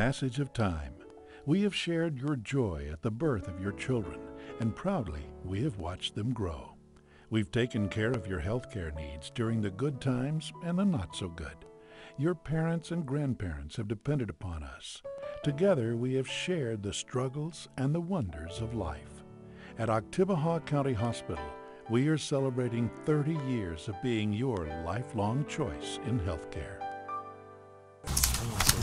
passage of time, we have shared your joy at the birth of your children, and proudly we have watched them grow. We've taken care of your healthcare needs during the good times and the not so good. Your parents and grandparents have depended upon us. Together we have shared the struggles and the wonders of life. At Oktibbeha County Hospital, we are celebrating 30 years of being your lifelong choice in healthcare.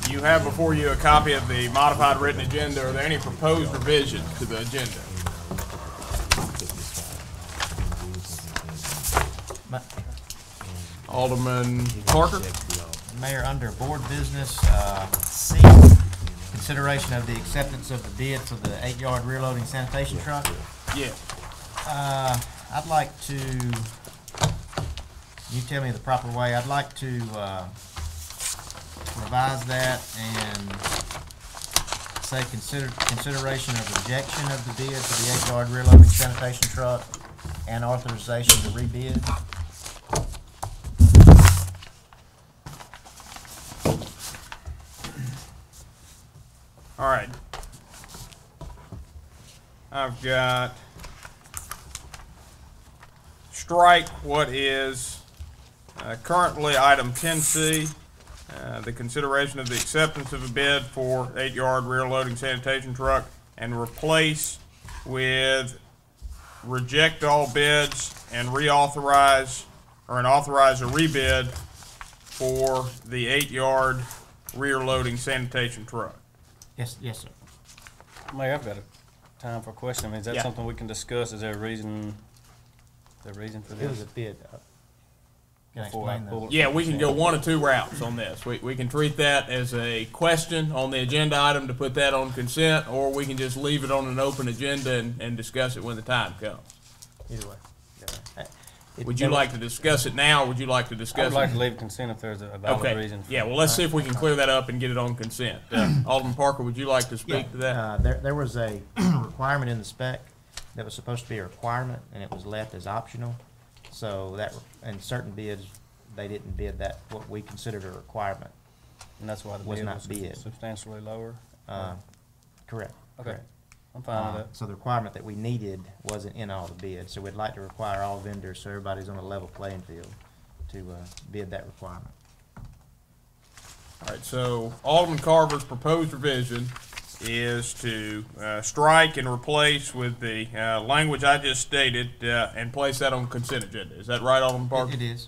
You have before you a copy of the modified written agenda. Are there any proposed revisions to the agenda? Alderman Parker. Mayor, under board business, C, consideration of the acceptance of the bid for the 8-yard rear loading sanitation truck. Yes. I'd like to, you tell me the proper way, I'd like to revise that and say consideration of rejection of the bid for the 8-yard rear loading sanitation truck and authorization to rebid. All right. I've got strike what is currently item 10C, the consideration of the acceptance of a bid for 8-yard rear loading sanitation truck, and replace with reject all bids and reauthorize and authorize a rebid for the 8-yard rear loading sanitation truck. Yes, sir. Mayor, I've got a time for a question. I mean, is that something we can discuss? Is there a reason? For It this? was a bid. Can I Before I explain pull that? it? Yeah, we can go one of two routes on this. We can treat that as a question on the agenda item to put that on consent, or we can just leave it on an open agenda and discuss it when the time comes. Either way. Would you like to discuss it now, or would you like to I discuss would like it? to leave consent if there's a valid reason. Okay, yeah, well, let's see if we can clear that up and get it on consent. Alderman Parker, would you like to speak to that? There was a requirement in the spec that was supposed to be a requirement, and it was left as optional. So that, in certain bids, they didn't bid that, what we considered a requirement. And that's why the Was bid not was bid. substantially lower? Correct. Okay, Correct. I'm fine with that. So the requirement that we needed wasn't in all the bids, so we'd like to require all vendors, so everybody's on a level playing field, to bid that requirement. All right, so Alderman Carver's proposed revision is to strike and replace with the language I just stated and place that on consent agenda. Is that right, Alderman Parker? It is.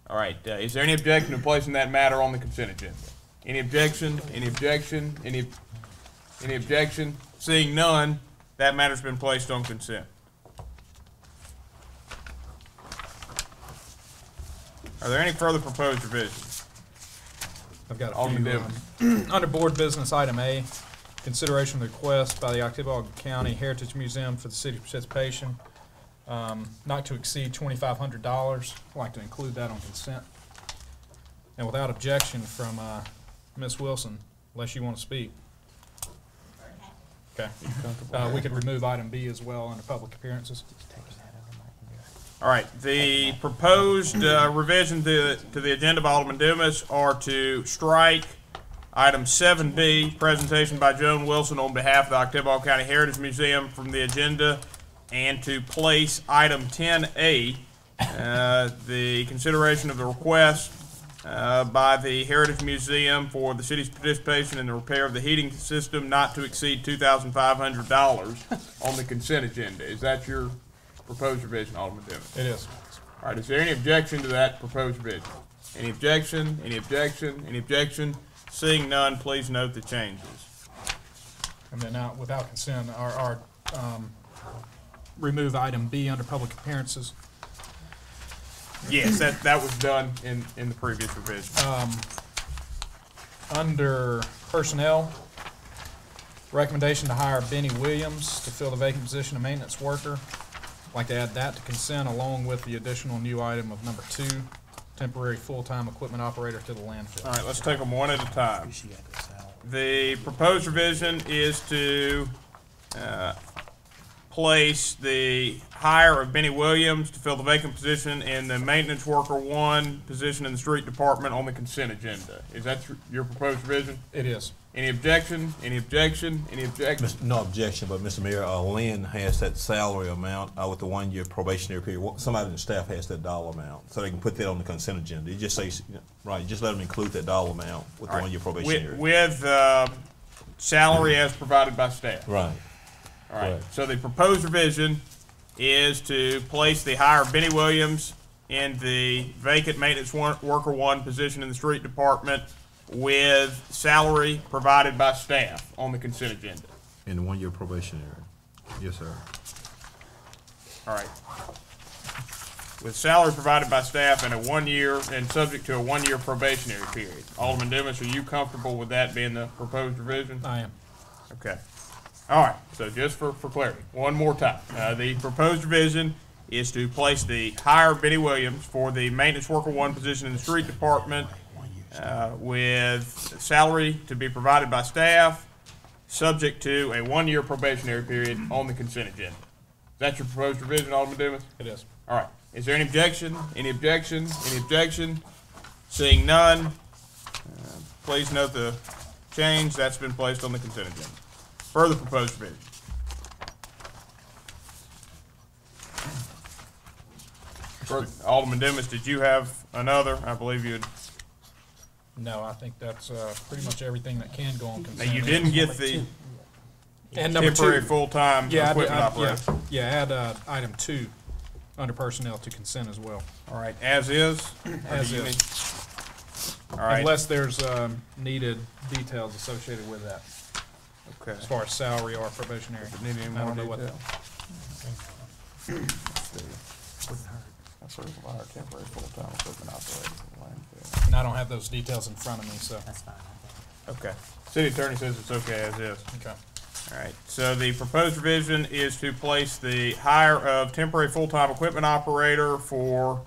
All right, is there any objection to placing that matter on the consent agenda? Any objection? Any objection? Any objection? Seeing none, that matter's been placed on consent. Are there any further proposed revisions? I've got a Alderman few. Under board business, item A, consideration of the request by the Oktibbeha County Heritage Museum for the city's participation, not to exceed $2,500. I'd like to include that on consent. And without objection from Ms. Wilson, unless you want to speak. Okay. We could remove item B as well under public appearances. All right, the proposed revision to the agenda by Alderman Dumas are to strike item 7B, presentation by Joan Wilson on behalf of the Oktibbeha County Heritage Museum from the agenda, and to place item 10A, the consideration of the request by the Heritage Museum for the city's participation in the repair of the heating system not to exceed $2,500 on the consent agenda. Is that your proposed revision, Alderman Dumas? It is. All right, is there any objection to that proposed revision? Any objection? Any objection? Any objection? Seeing none, please note the changes. And then now, without consent, our remove item B under public appearances. Yes, that was done in the previous revision. Under personnel, recommendation to hire Benny Williams to fill the vacant position of maintenance worker. I'd like to add that to consent along with the additional new item of number 2, temporary full-time equipment operator to the landfill. All right, let's take them one at a time. The proposed revision is to place the hire of Benny Williams to fill the vacant position in the maintenance worker 1 position in the street department on the consent agenda. Is that your proposed revision? It is. Any objection? Any objection? Any objection? No objection, but Mr. Mayor, Lynn has that salary amount with the 1 year probationary period. Somebody in the staff has that dollar amount, so they can put that on the consent agenda. You just say, right, just let them include that dollar amount with the 1 year probationary. With salary as provided by staff. Right. All right. Right. So the proposed revision is to place the hire of Benny Williams in the vacant maintenance worker 1 position in the street department with salary provided by staff on the consent agenda. In the 1 year probationary. Yes, sir. All right. With salary provided by staff and a 1 year and subject to a 1 year probationary period. Alderman Dumas, are you comfortable with that being the proposed revision? I am. Okay. All right. So just for clarity, one more time, the proposed revision is to place the hire of Benny Williams for the maintenance worker 1 position in the street department with salary to be provided by staff, subject to a 1 year probationary period on the consent agenda. Is that your proposed revision, Alderman Dumas? It is. All right. Is there any objection? Any objection? Any objection? Seeing none, please note the change that's been placed on the consent agenda. Further proposed revision. Alderman Dumas, did you have another? I believe you had. No, I think that's pretty much everything that can go on Now, consent. you didn't get the And number temporary 2, full-time equipment operator. add item 2 under personnel to consent as well. All right, as is? As Or do you is. need- All right, Unless there's needed details associated with that, okay. as far as salary or probationary. Need any I more don't know what detail? Hire temporary full-time equipment operator for landfill. And I don't have those details in front of me, so. That's fine. Okay. City attorney says it's okay as is. Okay. All right, so the proposed revision is to place the hire of temporary full-time equipment operator for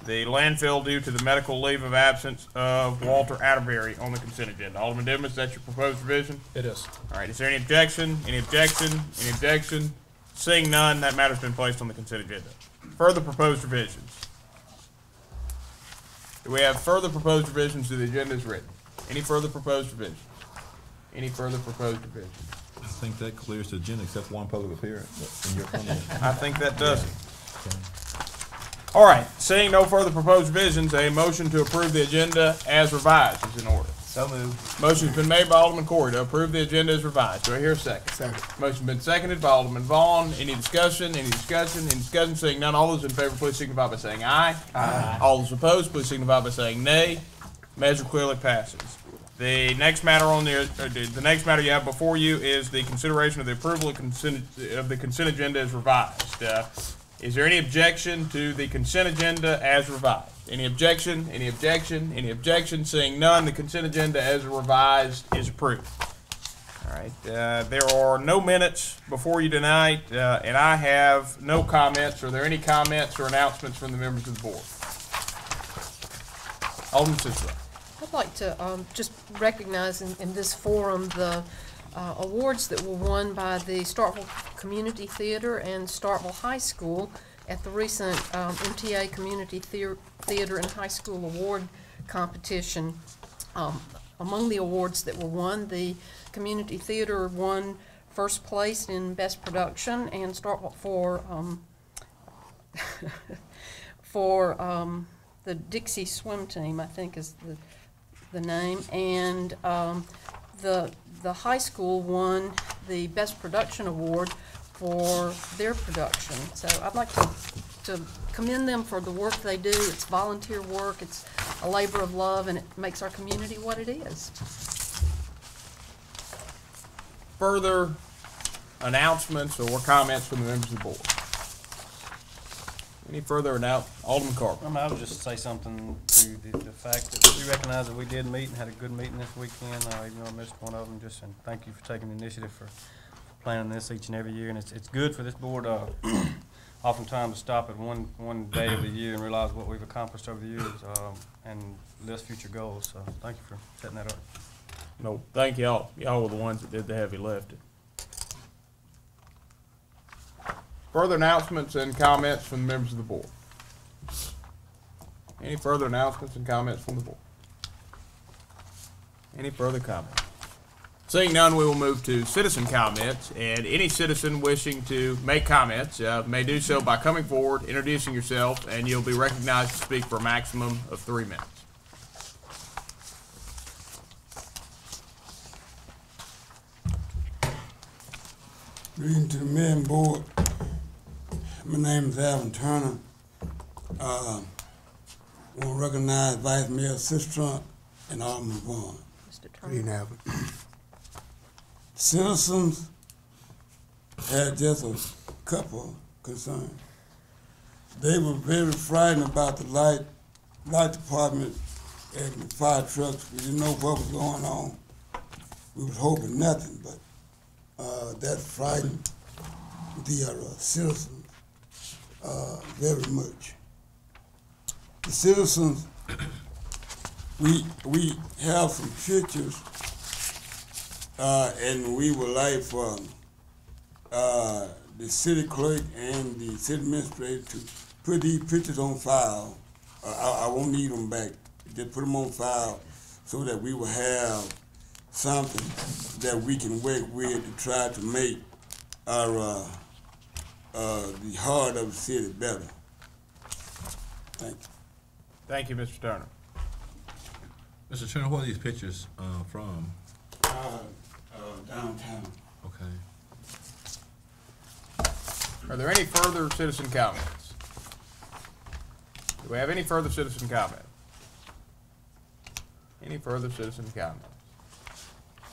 the landfill due to the medical leave of absence of Walter Atterbury on the consent agenda. Alderman Dimmons, that's your proposed revision? It is. All right, is there any objection? Any objection? Any objection? Seeing none, that matter's been placed on the consent agenda. Further proposed revisions. Do we have further proposed revisions to the agenda as written? Any further proposed revisions? Any further proposed revisions? I think that clears the agenda except one public appearance in your opinion. I think that does it. All right, seeing no further proposed revisions, a motion to approve the agenda as revised is in order. So moved. Motion's been made by Alderman Corey to approve the agenda as revised. Do I hear a second? Second. Motion's been seconded by Alderman Vaughn. Any discussion? Any discussion? Any discussion? Seeing none, all those in favor, please signify by saying aye. Aye. All those opposed, please signify by saying nay. Measure clearly passes. The next matter on the next matter you have before you is the consideration of the approval of the consent agenda as revised. Is there any objection to the consent agenda as revised? Any objection? Any objection? Any objection? Seeing none, the consent agenda as revised is approved. All right. There are no minutes before you tonight, and I have no comments. Are there any comments or announcements from the members of the board? Alderman Cicero. I'd like to just recognize in this forum the awards that were won by the Starkville Community Theater and Starkville High School at the recent MTA Community Theater and High School Award competition. Among the awards that were won, the Community Theater won first place in Best Production, and Starkville for the Dixie Swim Team, I think is the name, and the high school won the Best Production Award for their production. So I'd like to commend them for the work they do. It's volunteer work, it's a labor of love, and it makes our community what it is. Further announcements or comments from the members of the board? Any further announcements? Alderman Carver. I would just say something to the fact that we recognize that we did meet and had a good meeting this weekend, even though I missed one of them. Just and thank you for taking the initiative for planning this each and every year. And it's good for this board oftentimes to stop at one day of the year and realize what we've accomplished over the years and list future goals. So thank you for setting that up. No, thank y'all. Y'all were the ones that did the heavy lifting. Further announcements and comments from the members of the board? Any further announcements and comments from the board? Any further comments? Seeing none, we will move to citizen comments, and any citizen wishing to make comments may do so by coming forward, introducing yourself, and you'll be recognized to speak for a maximum of 3 minutes. Greeting to the mayor and board. My name is Alvin Turner. I want to recognize Vice Mayor Sistrunk and Alderman Vaughn. Mr. Turner. Greeting, Alvin. Citizens had just a couple concerns. They were very frightened about the light department and the fire trucks. We didn't know what was going on. We was hoping nothing, but that frightened the citizens very much. The citizens, we have some pictures, and we would like for the city clerk and the city administrator to put these pictures on file. I won't need them back. Just put them on file so that we will have something that we can work with to try to make our the heart of the city better. Thank you. Thank you, Mr. Turner. Mr. Turner, what are these pictures from? Downtown. Okay. Are there any further citizen comments? Do we have any further citizen comments? Any further citizen comments?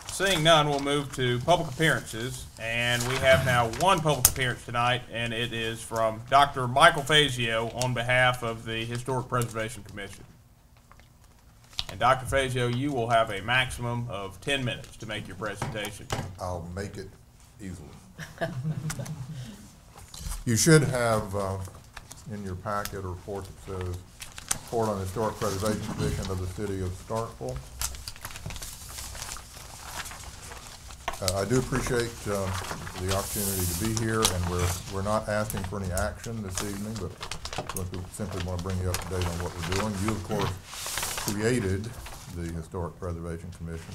Seeing none, we'll move to public appearances, and we have now one public appearance tonight, and it is from Dr. Michael Fazio on behalf of the Historic Preservation Commission. And Dr. Fazio, you will have a maximum of 10 minutes to make your presentation. I'll make it easily. You should have in your packet a report that says Report on the Historic Preservation Commission of the City of Starkville. I do appreciate the opportunity to be here, and we're not asking for any action this evening, but we simply want to bring you up to date on what we're doing. You, of course, created the Historic Preservation Commission,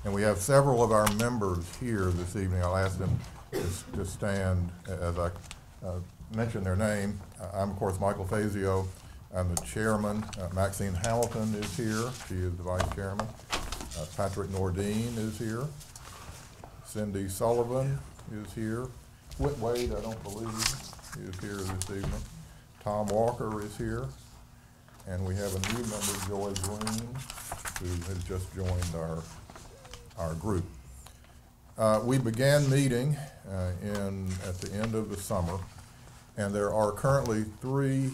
and we have several of our members here this evening. I'll ask them to stand as I mention their name. I'm, of course, Michael Fazio. I'm the chairman. Maxine Hamilton is here. She is the vice chairman. Patrick Nordine is here. Cindy Sullivan is here. Whit Wade, I don't believe, is here this evening. Tom Walker is here. And we have a new member, Joy Green, who has just joined our group. We began meeting at the end of the summer, and there are currently 3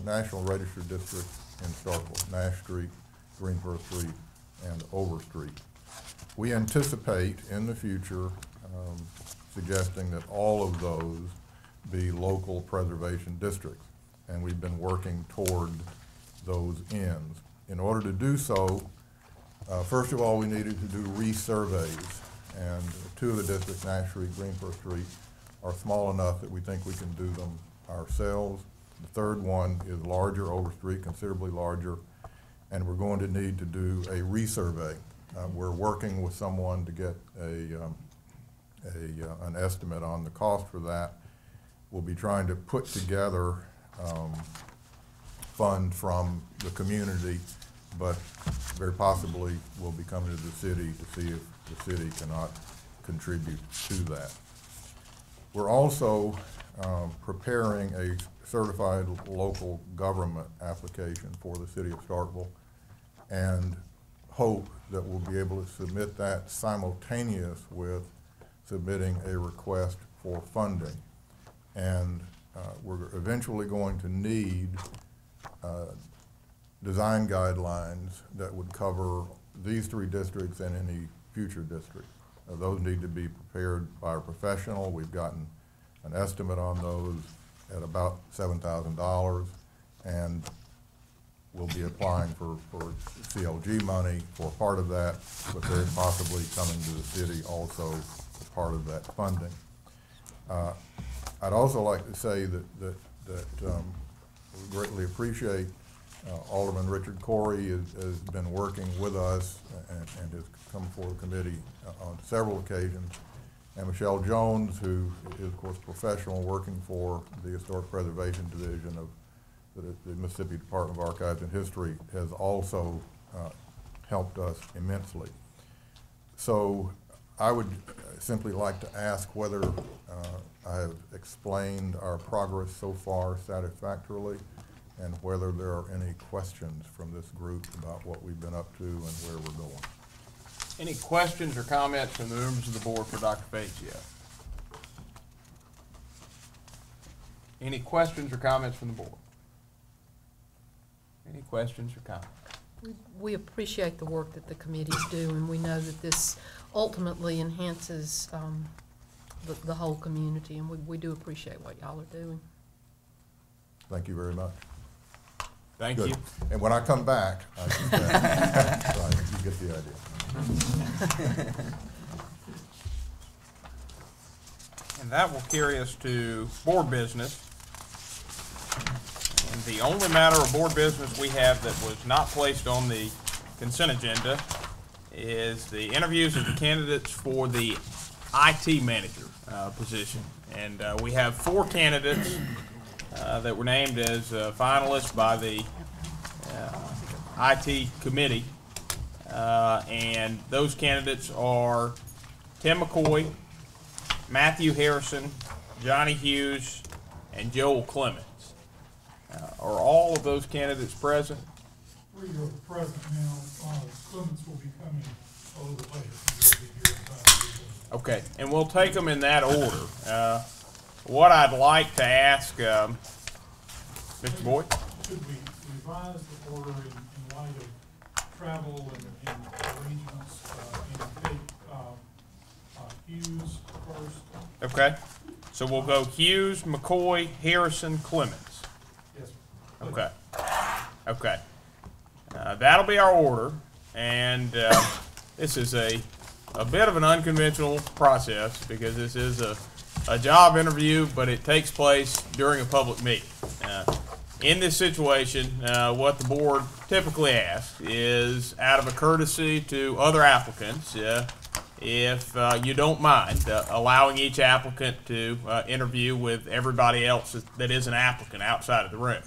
National Register districts in Starkville: Nash Street, Greensboro Street, and Overstreet. We anticipate in the future suggesting that all of those be local preservation districts, and we've been working toward those ends. In order to do so, first of all, we needed to do resurveys, and 2 of the districts, Nash Street, Greensboro Street, are small enough that we think we can do them ourselves. The third one is larger, Overstreet, considerably larger, and we're going to need to do a resurvey. We're working with someone to get an estimate on the cost for that. We'll be trying to put together funds from the community, but very possibly we'll be coming to the city to see if the city cannot contribute to that. We're also preparing a certified local government application for the city of Starkville, and hope that we'll be able to submit that simultaneous with submitting a request for funding. And we're eventually going to need design guidelines that would cover these 3 districts and any future districts. Those need to be prepared by a professional. We've gotten an estimate on those at about $7,000, and we'll be applying for CLG money for part of that, but very possibly coming to the city also as part of that funding. I'd also like to say that we greatly appreciate Alderman Richard Corey has been working with us and has come before the committee on several occasions. And Michelle Jones, who is, of course, professional, working for the Historic Preservation Division of the Mississippi Department of Archives and History, has also helped us immensely. So I would simply like to ask whether I have explained our progress so far satisfactorily, and whether there are any questions from this group about what we've been up to and where we're going. Any questions or comments from the members of the board for Dr. Fazio? Any questions or comments from the board? Any questions or comments? We appreciate the work that the committees do, and we know that this ultimately enhances the whole community, and we do appreciate what y'all are doing. Thank you very much. Thank Good. you. And when I come back, I can, right, you get the idea. And that will carry us to board business. And the only matter of board business we have that was not placed on the consent agenda is the interviews of the candidates for the IT manager position. And we have 4 candidates that were named as finalists by the IT committee. And those candidates are Tim McCoy, Matthew Harrison, Johnny Hughes, and Joel Clements. Are all of those candidates present? 3 are present now. Clements will be coming a little later. He will be here in time. Okay, and we'll take them in that order. What I'd like to ask, Mr. Boyd? Should we revise the order in light of travel and arrangements and take Hughes first? Okay, so we'll go Hughes, McCoy, Harrison, Clements. Yes, sir. Okay, okay. That'll be our order, and this is a bit of an unconventional process because this is a job interview, but it takes place during a public meeting. In this situation, what the board typically asks is, out of a courtesy to other applicants, if you don't mind allowing each applicant to interview with everybody else that is an applicant outside of the room.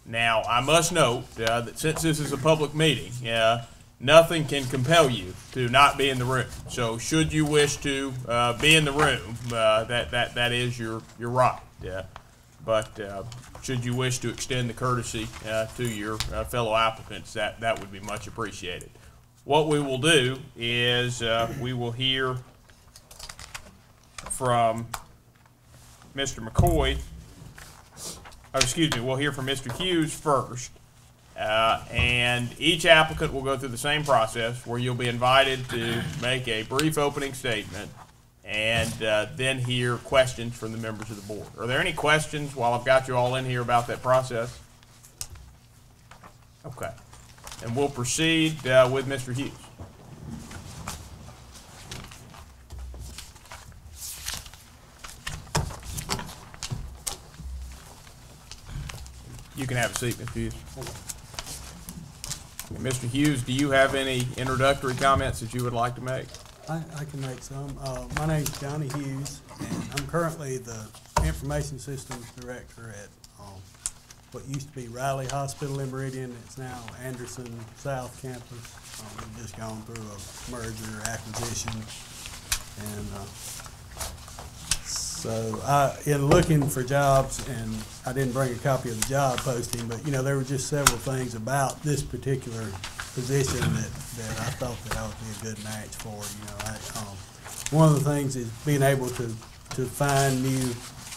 Now, I must note that since this is a public meeting, nothing can compel you to not be in the room. So, should you wish to be in the room, that is your right. But should you wish to extend the courtesy to your fellow applicants, that would be much appreciated. What we will do is we will hear from Mr. McCoy. Oh, excuse me, we'll hear from Mr. Hughes first. And each applicant will go through the same process where you'll be invited to make a brief opening statement and then hear questions from the members of the board. Are there any questions while I've got you all in here about that process? Okay. And we'll proceed with Mr. Hughes. You can have a seat, Mr. Hughes. Mr. Hughes, do you have any introductory comments that you would like to make? I can make some. My name's Johnny Hughes, and I'm currently the Information Systems Director at what used to be Riley Hospital in Meridian. It's now Anderson South Campus. We've just gone through a merger acquisition. And so in looking for jobs, and I didn't bring a copy of the job posting, but you know, there were just several things about this particular position that I thought that I would be a good match for. You know, one of the things is being able to find new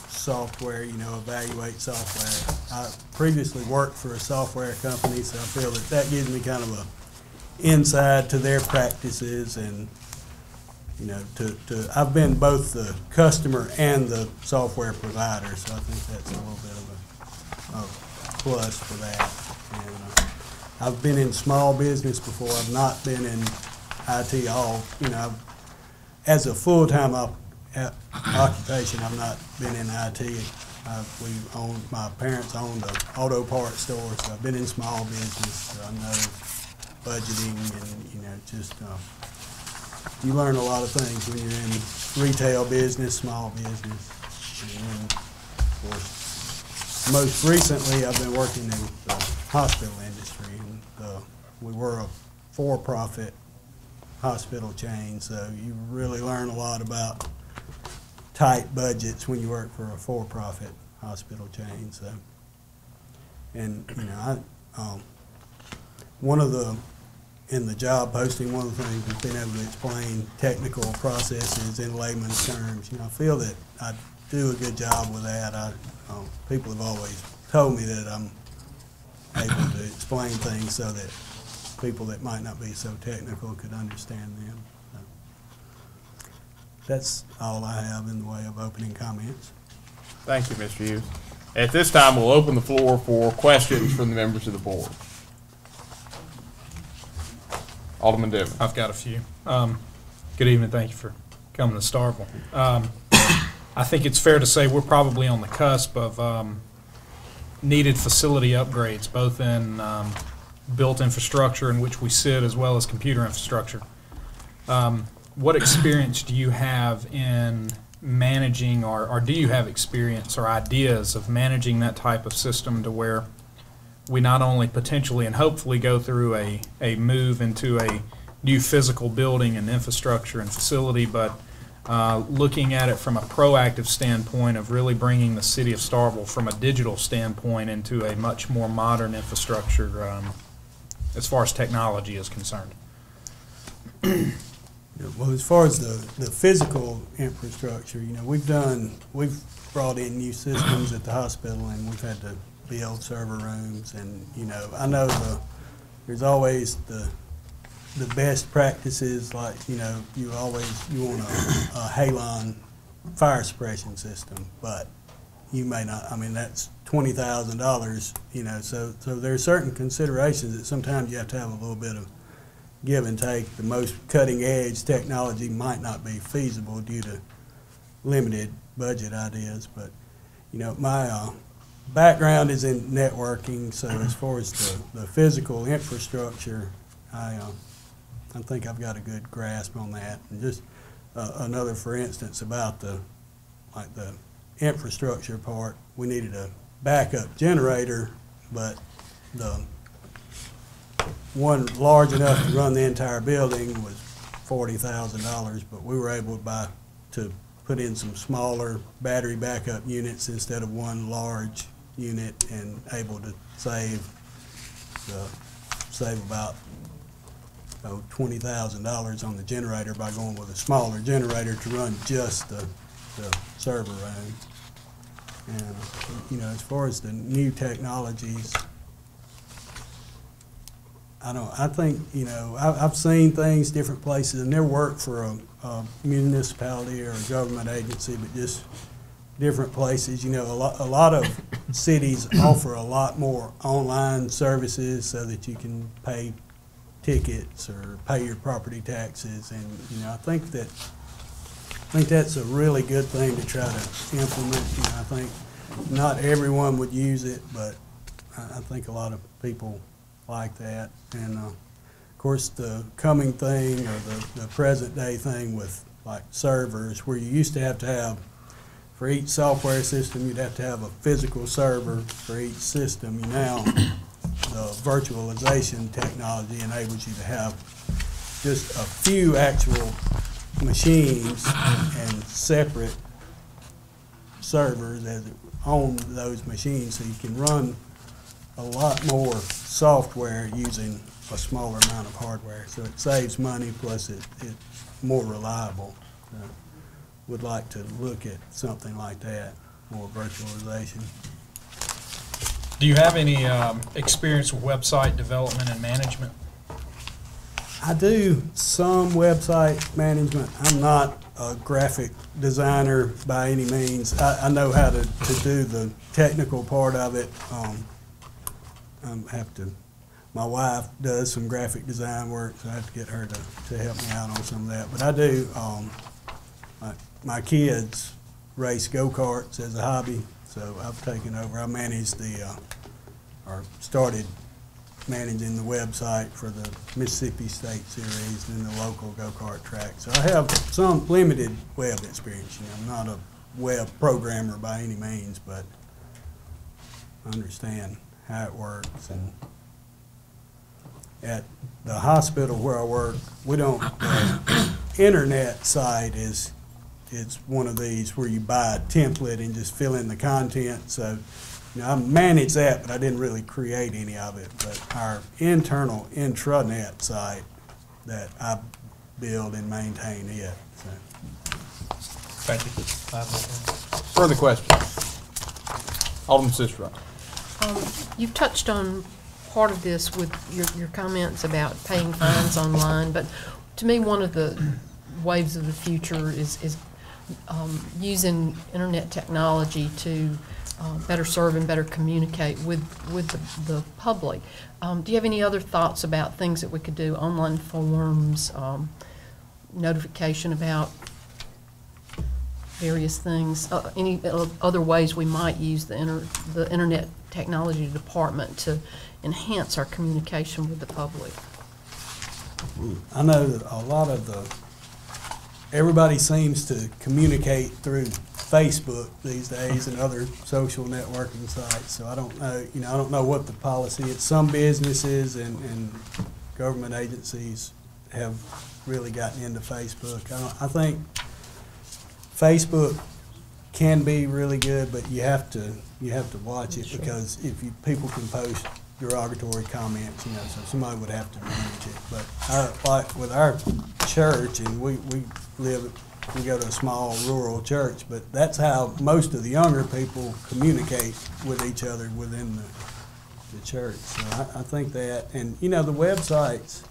software, you know, evaluate software. I previously worked for a software company, so I feel that gives me kind of a insight to their practices, and you know, I've been both the customer and the software provider, so I think that's a little bit of a plus for that. And I've been in small business before. I've not been in IT all, you know, as a full-time occupation, I've not been in IT My parents owned an auto parts store, so I've been in small business, so I know budgeting and, just, you learn a lot of things when you're in retail business, small business. And then, of course, most recently, I've been working in the hospital industry, and we were a for-profit hospital chain, so you really learn a lot about tight budgets when you work for a for-profit hospital chain. So, and in the job posting, one of the things is being able to explain technical processes in layman's terms. I feel that I do a good job with that. People have always told me that I'm able to explain things so that people that might not be so technical could understand them. So that's all I have in the way of opening comments. Thank you, Mr. Hughes. At this time, we'll open the floor for questions from the members of the board. Alderman Devon. I've got a few. Good evening. Thank you for coming to Starkville. I think it's fair to say we're probably on the cusp of needed facility upgrades, both in built infrastructure in which we sit as well as computer infrastructure. What experience do you have in managing, or do you have experience or ideas of managing that type of system to where we not only potentially and hopefully go through a move into a new physical building and infrastructure and facility, but looking at it from a proactive standpoint of really bringing the city of Starkville from a digital standpoint into a much more modern infrastructure as far as technology is concerned? Well, as far as the physical infrastructure, we've brought in new systems at the hospital, and we've had to build server rooms, and I know there's always the best practices, like you want a halon fire suppression system, but you may not. I mean, that's $20,000. So there are certain considerations that sometimes you have to have a little bit of give and take. The most cutting edge technology might not be feasible due to limited budget ideas, but my background is in networking, so as far as the physical infrastructure, I think I've got a good grasp on that. And just another, for instance, about the infrastructure part, we needed a backup generator, but the one large enough to run the entire building was $40,000, but we were able to put in some smaller battery backup units instead of one large unit, and able to save about $20,000 on the generator by going with a smaller generator to run just the server room. And as far as the new technologies, I think I've seen things different places. I never worked for a municipality or a government agency, but just different places. A lot of cities offer a lot more online services so that you can pay tickets or pay your property taxes, and I think that's a really good thing to try to implement. I think not everyone would use it, but I think a lot of people like that. And of course, the coming thing, or the present day thing with like servers, where you used to have for each software system, you'd have to have a physical server for each system. Now, the virtualization technology enables you to have just a few actual machines and separate servers that own those machines, so you can run a lot more software using a smaller amount of hardware. So it saves money, plus it's more reliable. Would like to look at something like that, more virtualization. Do you have any experience with website development and management? I do some website management. I'm not a graphic designer by any means. I know how to do the technical part of it. My wife does some graphic design work, so I have to get her to help me out on some of that. But I do, my kids race go-karts as a hobby, So I've taken over. I managed or started managing the website for the Mississippi State Series and the local go-kart track. So I have some limited web experience. I'm not a web programmer by any means, but I understand how it works. And at the hospital where I work, we don't, internet site is one of these where you buy a template and just fill in the content. So I manage that, but I didn't really create any of it. But our internal intranet site that I build and maintain it. So. Thank you. Further questions? Alderman Sistrunk. You've touched on part of this with your comments about paying fines online, but to me, one of the waves of the future is using internet technology to better serve and better communicate with the public. Do you have any other thoughts about things that we could do, online forms, notification about various things, any other ways we might use the internet technology department to enhance our communication with the public? I know that a lot of everybody seems to communicate through Facebook these days and other social networking sites. So I don't know, I don't know what the policy is. Some businesses and government agencies have really gotten into Facebook. I think Facebook can be really good, but you have to watch it, because if people can post derogatory comments, so somebody would have to manage it. But like with our church, and we go to a small rural church, but that's how most of the younger people communicate with each other within the church. So I think that, and the websites,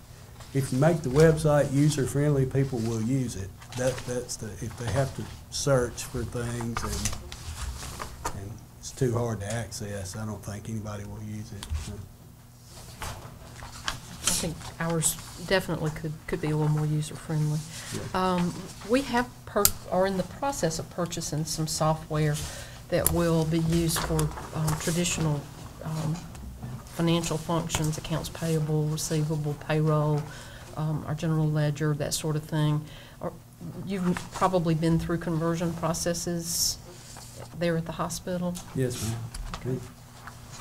if you make the website user friendly, people will use it. That's if they have to search for things and it's too hard to access, I don't think anybody will use it. So. I think ours definitely could be a little more user friendly. Yeah. We are in the process of purchasing some software that will be used for traditional financial functions, accounts payable, receivable, payroll, our general ledger, that sort of thing. You've probably been through conversion processes there at the hospital? Yes, ma'am. Okay.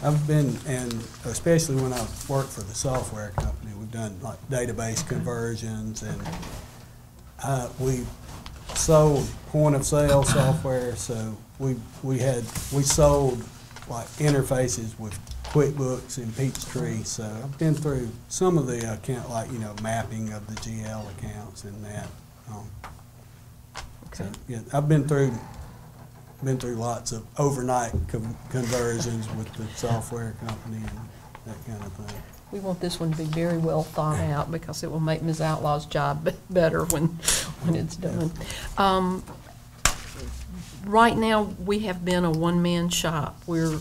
I've been, and especially when I worked for the software company, we've done like database conversions, and we sold point of sale software, so we sold like interfaces with QuickBooks and Peachtree. So I've been through some of the account, like mapping of the GL accounts and that. Okay. So, yeah, I've been through lots of overnight conversions with the software company and that kind of thing. We want this one to be very well thought out, because it will make Ms. Outlaw's job better when it's done. Right now, we have been a one-man shop. We're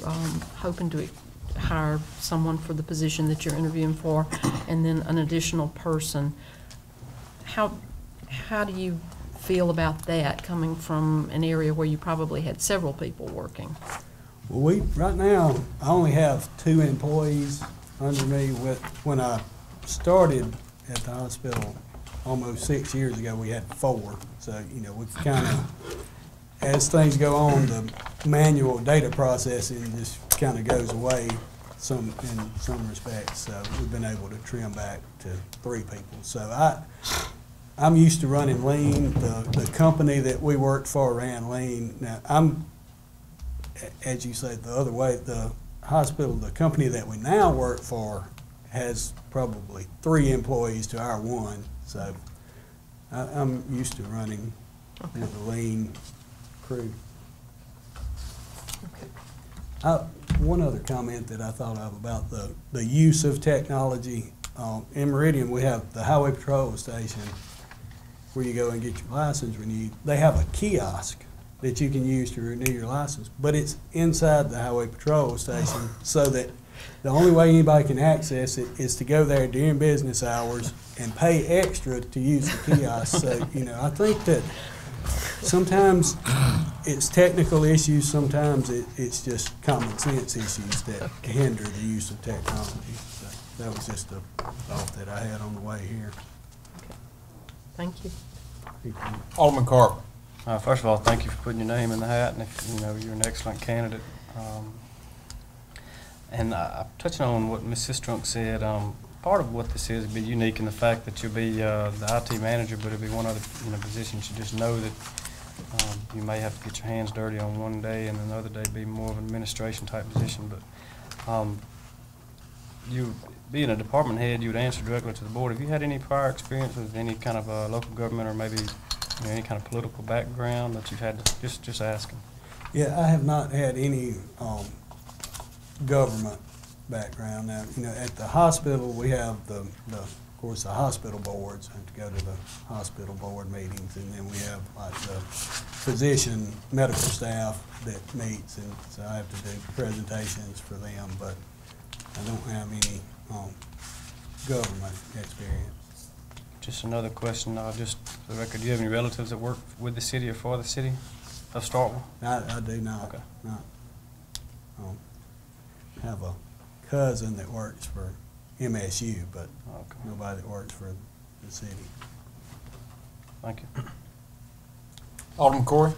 hoping to hire someone for the position that you're interviewing for, and then an additional person. How do you feel about that, coming from an area where you probably had several people working? Well, right now, I only have 2 employees under me. When I started at the hospital almost 6 years ago, we had 4. So, we've kind of, as things go on, the manual data processing just kind of goes away in some respects. So we've been able to trim back to 3 people. So I'm used to running lean. The company that we worked for ran lean. Now, I'm, as you say, the other way, the hospital, the company that we now work for has probably 3 employees to our 1. So I'm used to running the lean crew. Okay. One other comment that I thought of about the use of technology. In Meridian, we have the Highway Patrol Station where you go and get your license renewed. They have a kiosk that you can use to renew your license, but it's inside the Highway Patrol Station, so that the only way anybody can access it is to go there during business hours and pay extra to use the kiosk. So, I think that sometimes it's technical issues, sometimes it's just common sense issues that hinder the use of technology. So that was just a thought that I had on the way here. Thank you. Alderman Carver. First of all, thank you for putting your name in the hat, and you're an excellent candidate. And touching on what Ms. Sistrunk said, part of what this is will be unique in the fact that you'll be the IT manager, but it'll be one other position. You should just know that you may have to get your hands dirty on one day, and another day be more of an administration type position. But you being a department head, you would answer directly to the board. Have you had any prior experience with any kind of local government or maybe any kind of political background that you've had to just asking? Yeah, I have not had any government background. Now, at the hospital, we have of course, the hospital boards. I have to go to the hospital board meetings, and then we have like the physician medical staff that meets, and so I have to do presentations for them, but I don't have any government experience. Just another question, just for the record, do you have any relatives that work with the city or for the city of Starkville? I do not. Okay. Not. Have a cousin that works for MSU, but nobody that works for the city. Thank you. Alderman Corey.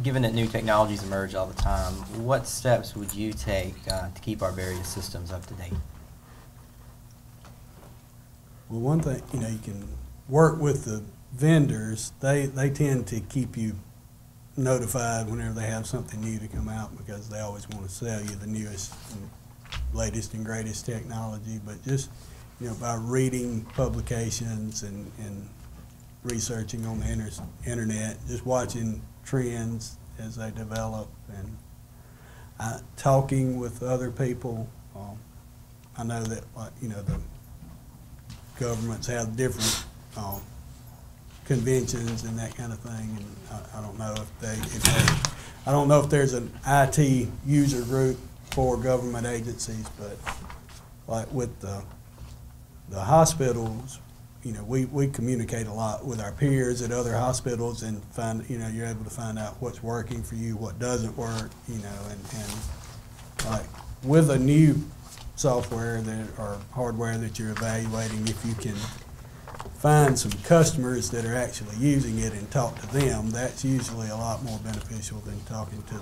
Given that new technologies emerge all the time, what steps would you take to keep our various systems up to date? Well, one thing, you can work with the vendors. They tend to keep you notified whenever they have something new to come out because they always want to sell you the newest and latest and greatest technology. But just, by reading publications and researching on the internet, just watching trends as they develop and talking with other people. I know that, the governments have different conventions and that kind of thing, and I don't know I don't know if there's an IT user group for government agencies, but like with the hospitals, we communicate a lot with our peers at other hospitals and find, you're able to find out what's working for you, what doesn't work, and like with a new software or hardware that you're evaluating, if you can find some customers that are actually using it and talk to them, that's usually a lot more beneficial than talking to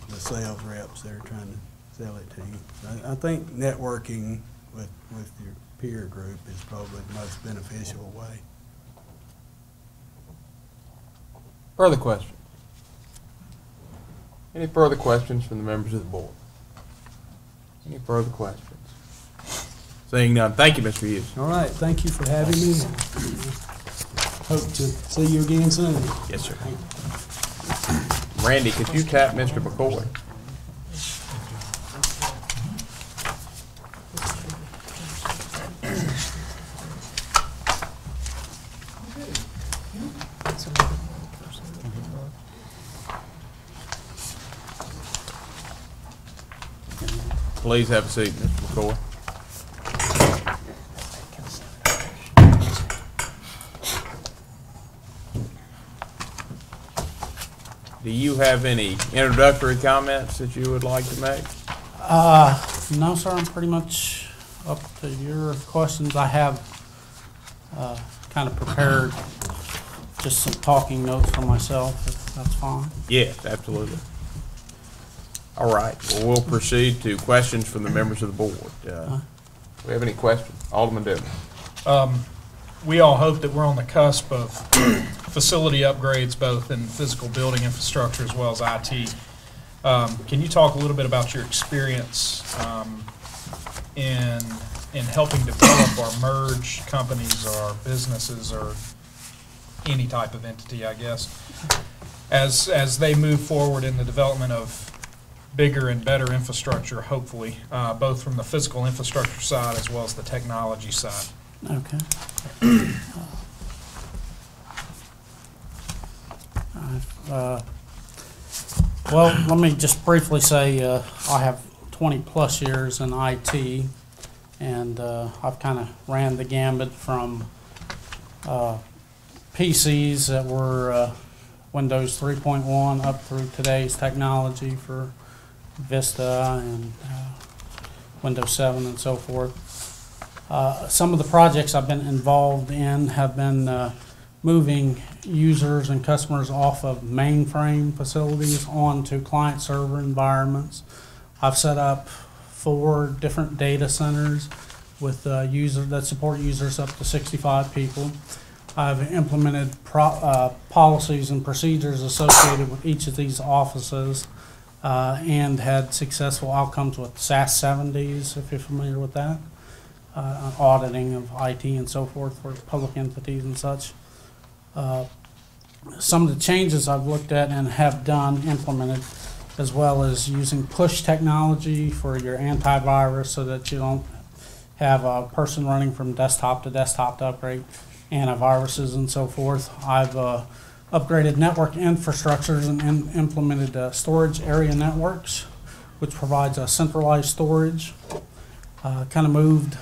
the sales reps that are trying to sell it to you. I think networking with your peer group is probably the most beneficial way. Further questions? Any further questions from the members of the board? Any further questions? Seeing none, thank you, Mr. Hughes. All right, thank you for having me. Hope to see you again soon. Yes, sir. Randy, could you tap Mr. McCoy? Please have a seat, Mr. McCoy. Do you have any introductory comments that you would like to make? No, sir. I'm pretty much up to your questions. I have kind of prepared just some talking notes for myself, if that's fine. Yes, absolutely. All right. Well, we'll proceed to questions from the members of the board. Do we have any questions? Alderman Dillon. We all hope that we're on the cusp of facility upgrades, both in physical building infrastructure as well as IT. Can you talk a little bit about your experience in helping develop or merge companies or businesses or any type of entity, I guess, as they move forward in the development of bigger and better infrastructure, hopefully, both from the physical infrastructure side as well as the technology side? Okay. Well, let me just briefly say I have 20-plus years in IT, and I've kind of ran the gambit from PCs that were Windows 3.1 up through today's technology for Vista and Windows 7 and so forth. Some of the projects I've been involved in have been moving users and customers off of mainframe facilities onto client-server environments. I've set up 4 different data centers with users that support users up to 65 people. I've implemented policies and procedures associated with each of these offices and had successful outcomes with SAS 70s, if you're familiar with that, auditing of IT and so forth for public entities and such. Some of the changes I've looked at and have done, implemented, as well as using push technology for your antivirus so that you don't have a person running from desktop to upgrade antiviruses and so forth. I've upgraded network infrastructures and implemented storage area networks, which provides a centralized storage. Kind of moved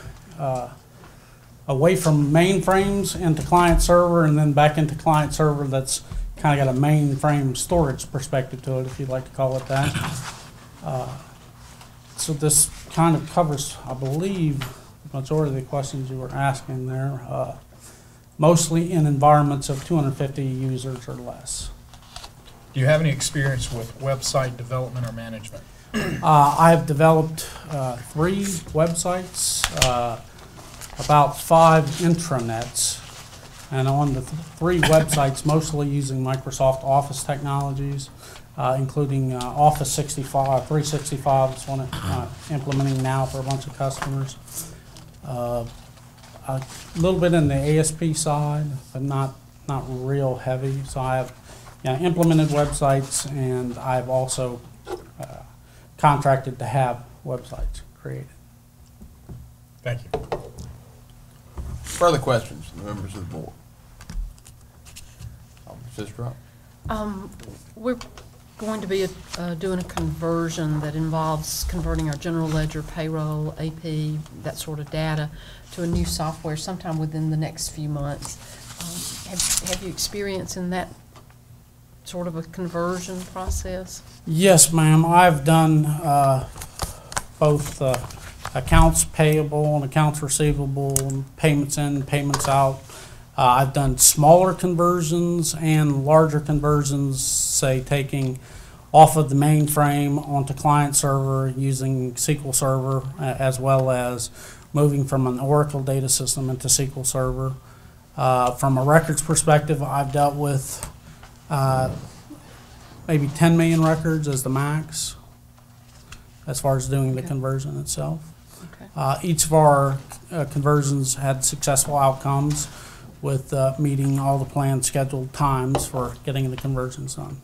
away from mainframes into client server and then back into client server that's kind of got a mainframe storage perspective to it, if you'd like to call it that. So this kind of covers, I believe, the majority of the questions you were asking there, mostly in environments of 250 users or less. Do you have any experience with website development or management? I've developed 3 websites, about 5 intranets, and on the 3 websites, mostly using Microsoft Office technologies, including Office 365 is one implementing now for a bunch of customers. A little bit in the ASP side, but not real heavy. So I have implemented websites, and I've also contracted to have websites created. Thank you. Further questions from the members of the board? Sister Rock? We're going to be doing a conversion that involves converting our general ledger, payroll, AP, that sort of data to a new software sometime within the next few months. Have you experience in that sort of a conversion process? Yes, ma'am. I've done both accounts payable and accounts receivable, and payments in, payments out. I've done smaller conversions and larger conversions, say taking off of the mainframe onto client server using SQL Server, as well as moving from an Oracle data system into SQL Server. From a records perspective, I've dealt with maybe 10 million records as the max as far as doing the conversion itself. Okay. Each of our conversions had successful outcomes with meeting all the planned scheduled times for getting the conversions done.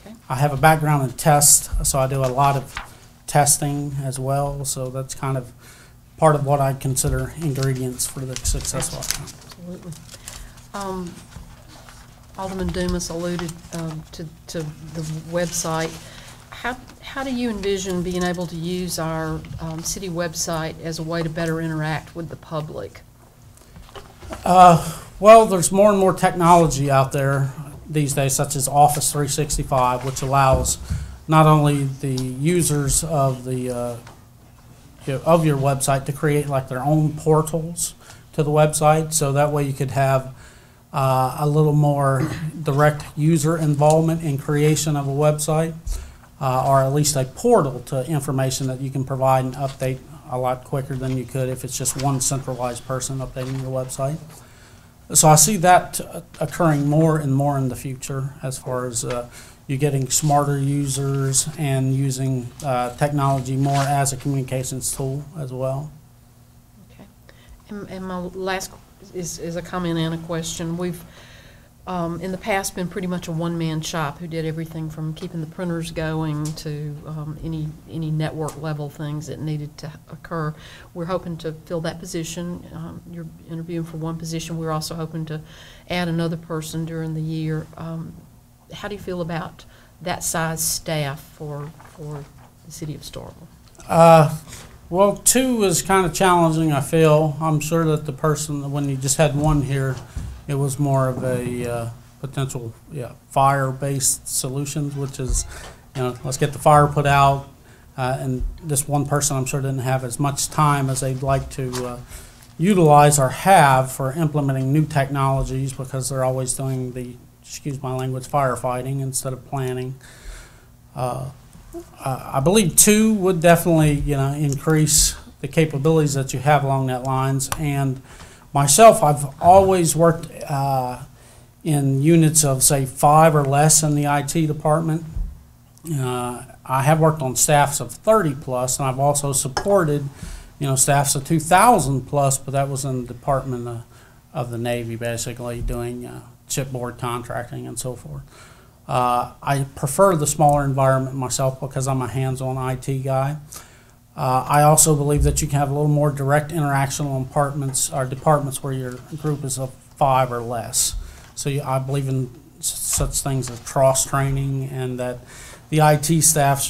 Okay. I have a background in test, so I do a lot of testing as well, so that's kind of part of what I consider ingredients for the successful outcome. Absolutely. Alderman Dumas alluded to the website. How do you envision being able to use our city website as a way to better interact with the public? Well, there's more and more technology out there these days, such as Office 365, which allows not only the users of the of your website to create like their own portals to the website, so that way you could have a little more direct user involvement in creation of a website, or at least a portal to information that you can provide and update a lot quicker than you could if it's just one centralized person updating your website. So I see that occurring more and more in the future as far as you getting smarter users and using technology more as a communications tool as well. Okay. And my last is a comment and a question. We've in the past been pretty much a one-man shop who did everything from keeping the printers going to any network level things that needed to occur. We're hoping to fill that position. You're interviewing for one position. We're also hoping to add another person during the year. How do you feel about that size staff for the city of Starkville? Well, 2 is kind of challenging, I feel. I'm sure that the person, when you just had 1 here, it was more of a potential fire-based solutions, which is, let's get the fire put out. And this one person, I'm sure, didn't have as much time as they'd like to utilize or have for implementing new technologies, because they're always doing the, excuse my language, firefighting instead of planning. I believe 2 would definitely, increase the capabilities that you have along that lines. And myself, I've always worked in units of, say, 5 or less in the IT department. I have worked on staffs of 30 plus, and I've also supported, staffs of 2,000 plus, but that was in the Department of the Navy, basically doing chipboard contracting and so forth. I prefer the smaller environment myself because I'm a hands-on IT guy. I also believe that you can have a little more direct interaction on departments where your group is of 5 or less. So I believe in such things as cross training, and that the IT staff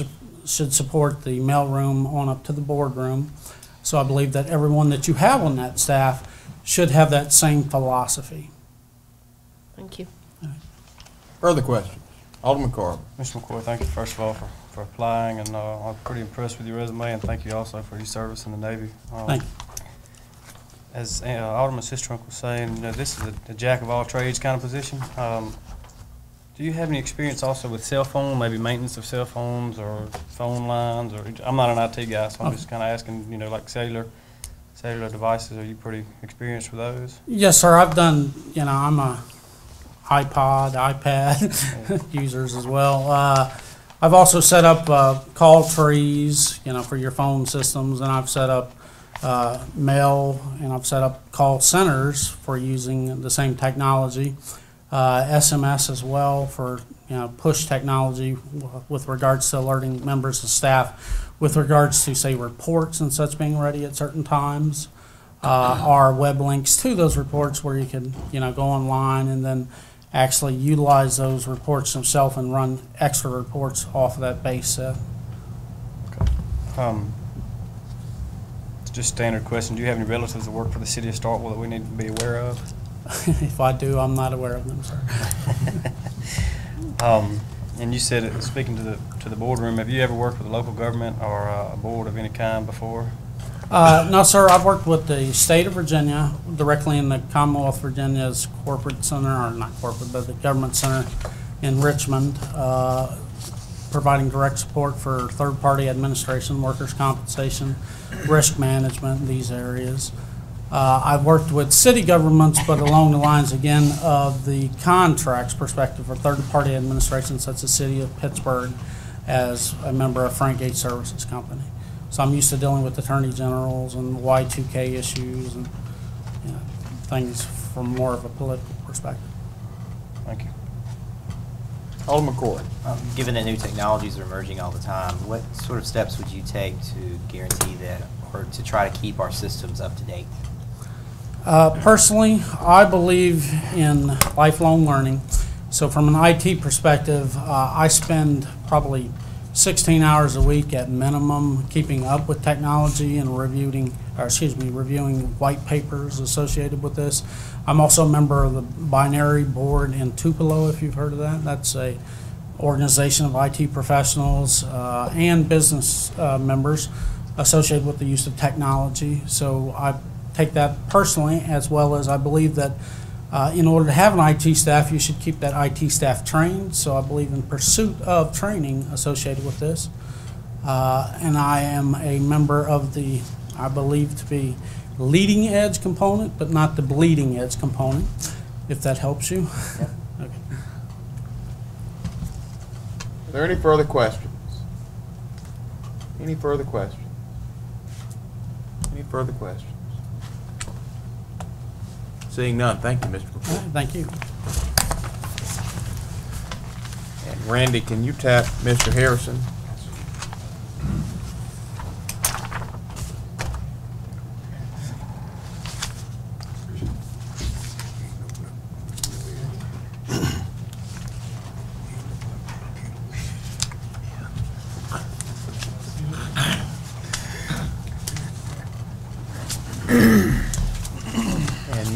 should support the mailroom on up to the boardroom. So I believe that everyone that you have on that staff should have that same philosophy. Thank you. Further questions? Alderman Carver. Mr. McCoy, thank you first of all for applying, and I'm pretty impressed with your resume, and thank you also for your service in the Navy. Thank you. As Alderman Sistrunk was saying, this is a jack of all trades kind of position. Do you have any experience also with cell phone, maybe maintenance of cell phones or phone lines? Or I'm not an IT guy, so I'm just kind of asking, like cellular devices. Are you pretty experienced with those? Yes, sir. I've done, I'm a iPad users as well. I've also set up call trees, for your phone systems, and I've set up mail, and I've set up call centers for using the same technology. SMS as well for push technology with regards to alerting members of staff with regards to, say, reports and such being ready at certain times, or web links to those reports where you can go online and then actually utilize those reports themselves and run extra reports off of that base set. Okay. It's just a standard question. Do you have any relatives that work for the city of Starkville that we need to be aware of? If I do, I'm not aware of them, sir. And you said, speaking to the boardroom, have you ever worked with a local government or a board of any kind before? No, sir. I've worked with the state of Virginia, directly in the Commonwealth of Virginia's corporate center, or not corporate, but the government center in Richmond, providing direct support for third-party administration, workers' compensation, risk management in these areas. I've worked with city governments, but along the lines, again, of the contracts perspective for third-party administration, such as the city of Pittsburgh, as a member of Frank H. Services Company. So I'm used to dealing with attorney generals and Y2K issues and things from more of a political perspective. Thank you. Alderman Corey. Given that new technologies are emerging all the time, what sort of steps would you take to guarantee that, or to try to keep our systems up to date? Personally, I believe in lifelong learning. So from an IT perspective, I spend probably 16 hours a week at minimum keeping up with technology and reviewing white papers associated with this. I'm also a member of the Binary Board in Tupelo, if you've heard of that. That's a organization of IT professionals and business members associated with the use of technology. So I take that personally, as well as I believe that in order to have an IT staff, you should keep that IT staff trained. So I believe in pursuit of training associated with this. And I am a member of the, I believe to be, leading edge component, but not the bleeding edge component, if that helps you. Yep. Okay. Are there any further questions? Any further questions? Any further questions? Seeing none, thank you, Mr. McCoy. Thank you. And Randy, can you tap Mr. Harrison?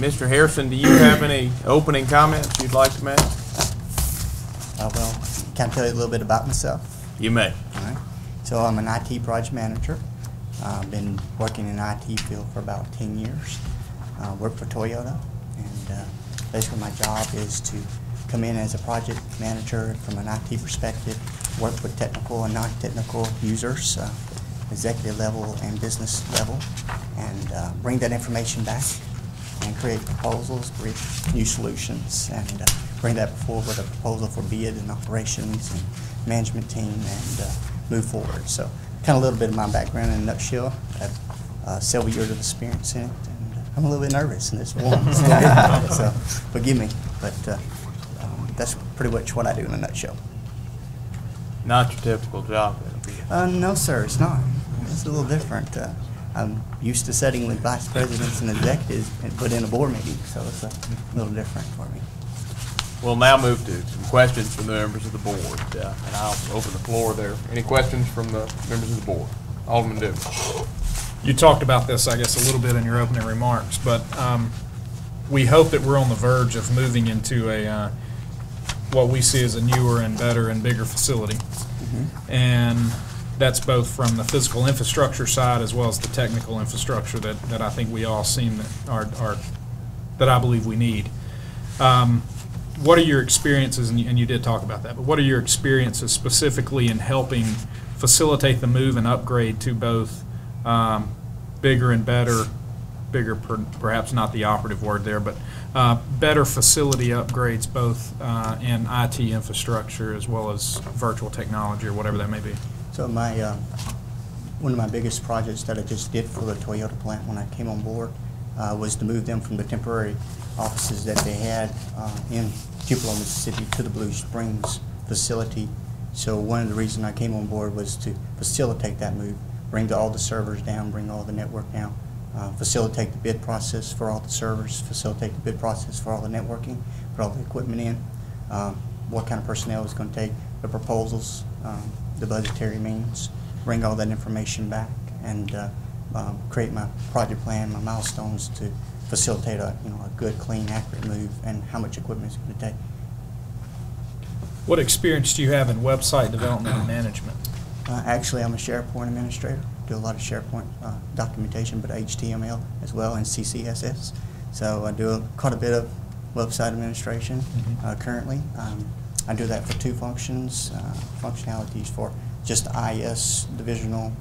Mr. Harrison, do you have any opening comments you'd like to make? Well, can I tell you a little bit about myself? You may. All right. So I'm an IT project manager. I've been working in the IT field for about 10 years. Work for Toyota, and basically my job is to come in as a project manager from an IT perspective, work with technical and non-technical users, executive level and business level, and bring that information back and create proposals, create new solutions, and bring that forward with a proposal for bid and operations and management team, and move forward. So kind of a little bit of my background in a nutshell. I have several years of experience in it, and I'm a little bit nervous in this forum, so forgive me, but that's pretty much what I do in a nutshell. Not your typical job. No, sir, it's not. It's a little different. I'm used to sitting with vice presidents and executives and put in a board meeting, so it's a little different for me. We'll now move to some questions from the members of the board, and I'll open the floor there. Any questions from the members of the board? Alderman Dumas. You talked about this, I guess, a little bit in your opening remarks, but we hope that we're on the verge of moving into a what we see as a newer and better and bigger facility. Mm-hmm. And that's both from the physical infrastructure side as well as the technical infrastructure that I think we all seem that I believe we need. What are your experiences, and you did talk about that, but what are your experiences specifically in helping facilitate the move and upgrade to both bigger and better, perhaps not the operative word there, but better facility upgrades both in IT infrastructure as well as virtual technology or whatever that may be? So one of my biggest projects that I just did for the Toyota plant when I came on board was to move them from the temporary offices that they had in Tupelo, Mississippi, to the Blue Springs facility. So one of the reasons I came on board was to facilitate that move, bring all the servers down, bring all the network down, facilitate the bid process for all the servers, facilitate the bid process for all the networking, put all the equipment in, what kind of personnel it's going to take, the proposals, the budgetary means, bring all that information back, and create my project plan, my milestones to facilitate a good, clean, accurate move, and how much equipment it's going to take. What experience do you have in website development and management? Actually, I'm a SharePoint administrator. Do a lot of SharePoint documentation, but HTML as well, and CCSS. So I do quite a bit of website administration currently. I do that for two functionalities for just IS divisional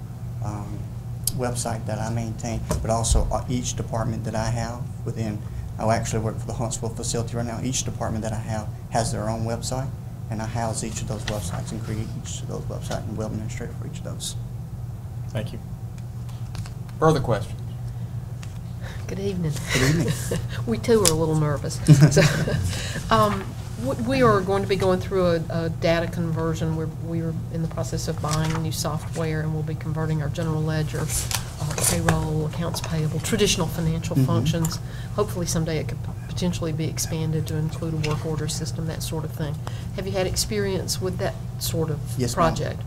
website that I maintain, but also each department that I have within. I actually work for the Huntsville facility right now. Each department that I have has their own website, and I house each of those websites and create each of those websites and web administrator for each of those. Thank you. Further questions? Good evening. Good evening. We too are a little nervous. So, we are going to be going through a data conversion. We are in the process of buying new software, and we'll be converting our general ledger, payroll, accounts payable, traditional financial functions. Hopefully someday it could potentially be expanded to include a work order system, that sort of thing. Have you had experience with that sort of project?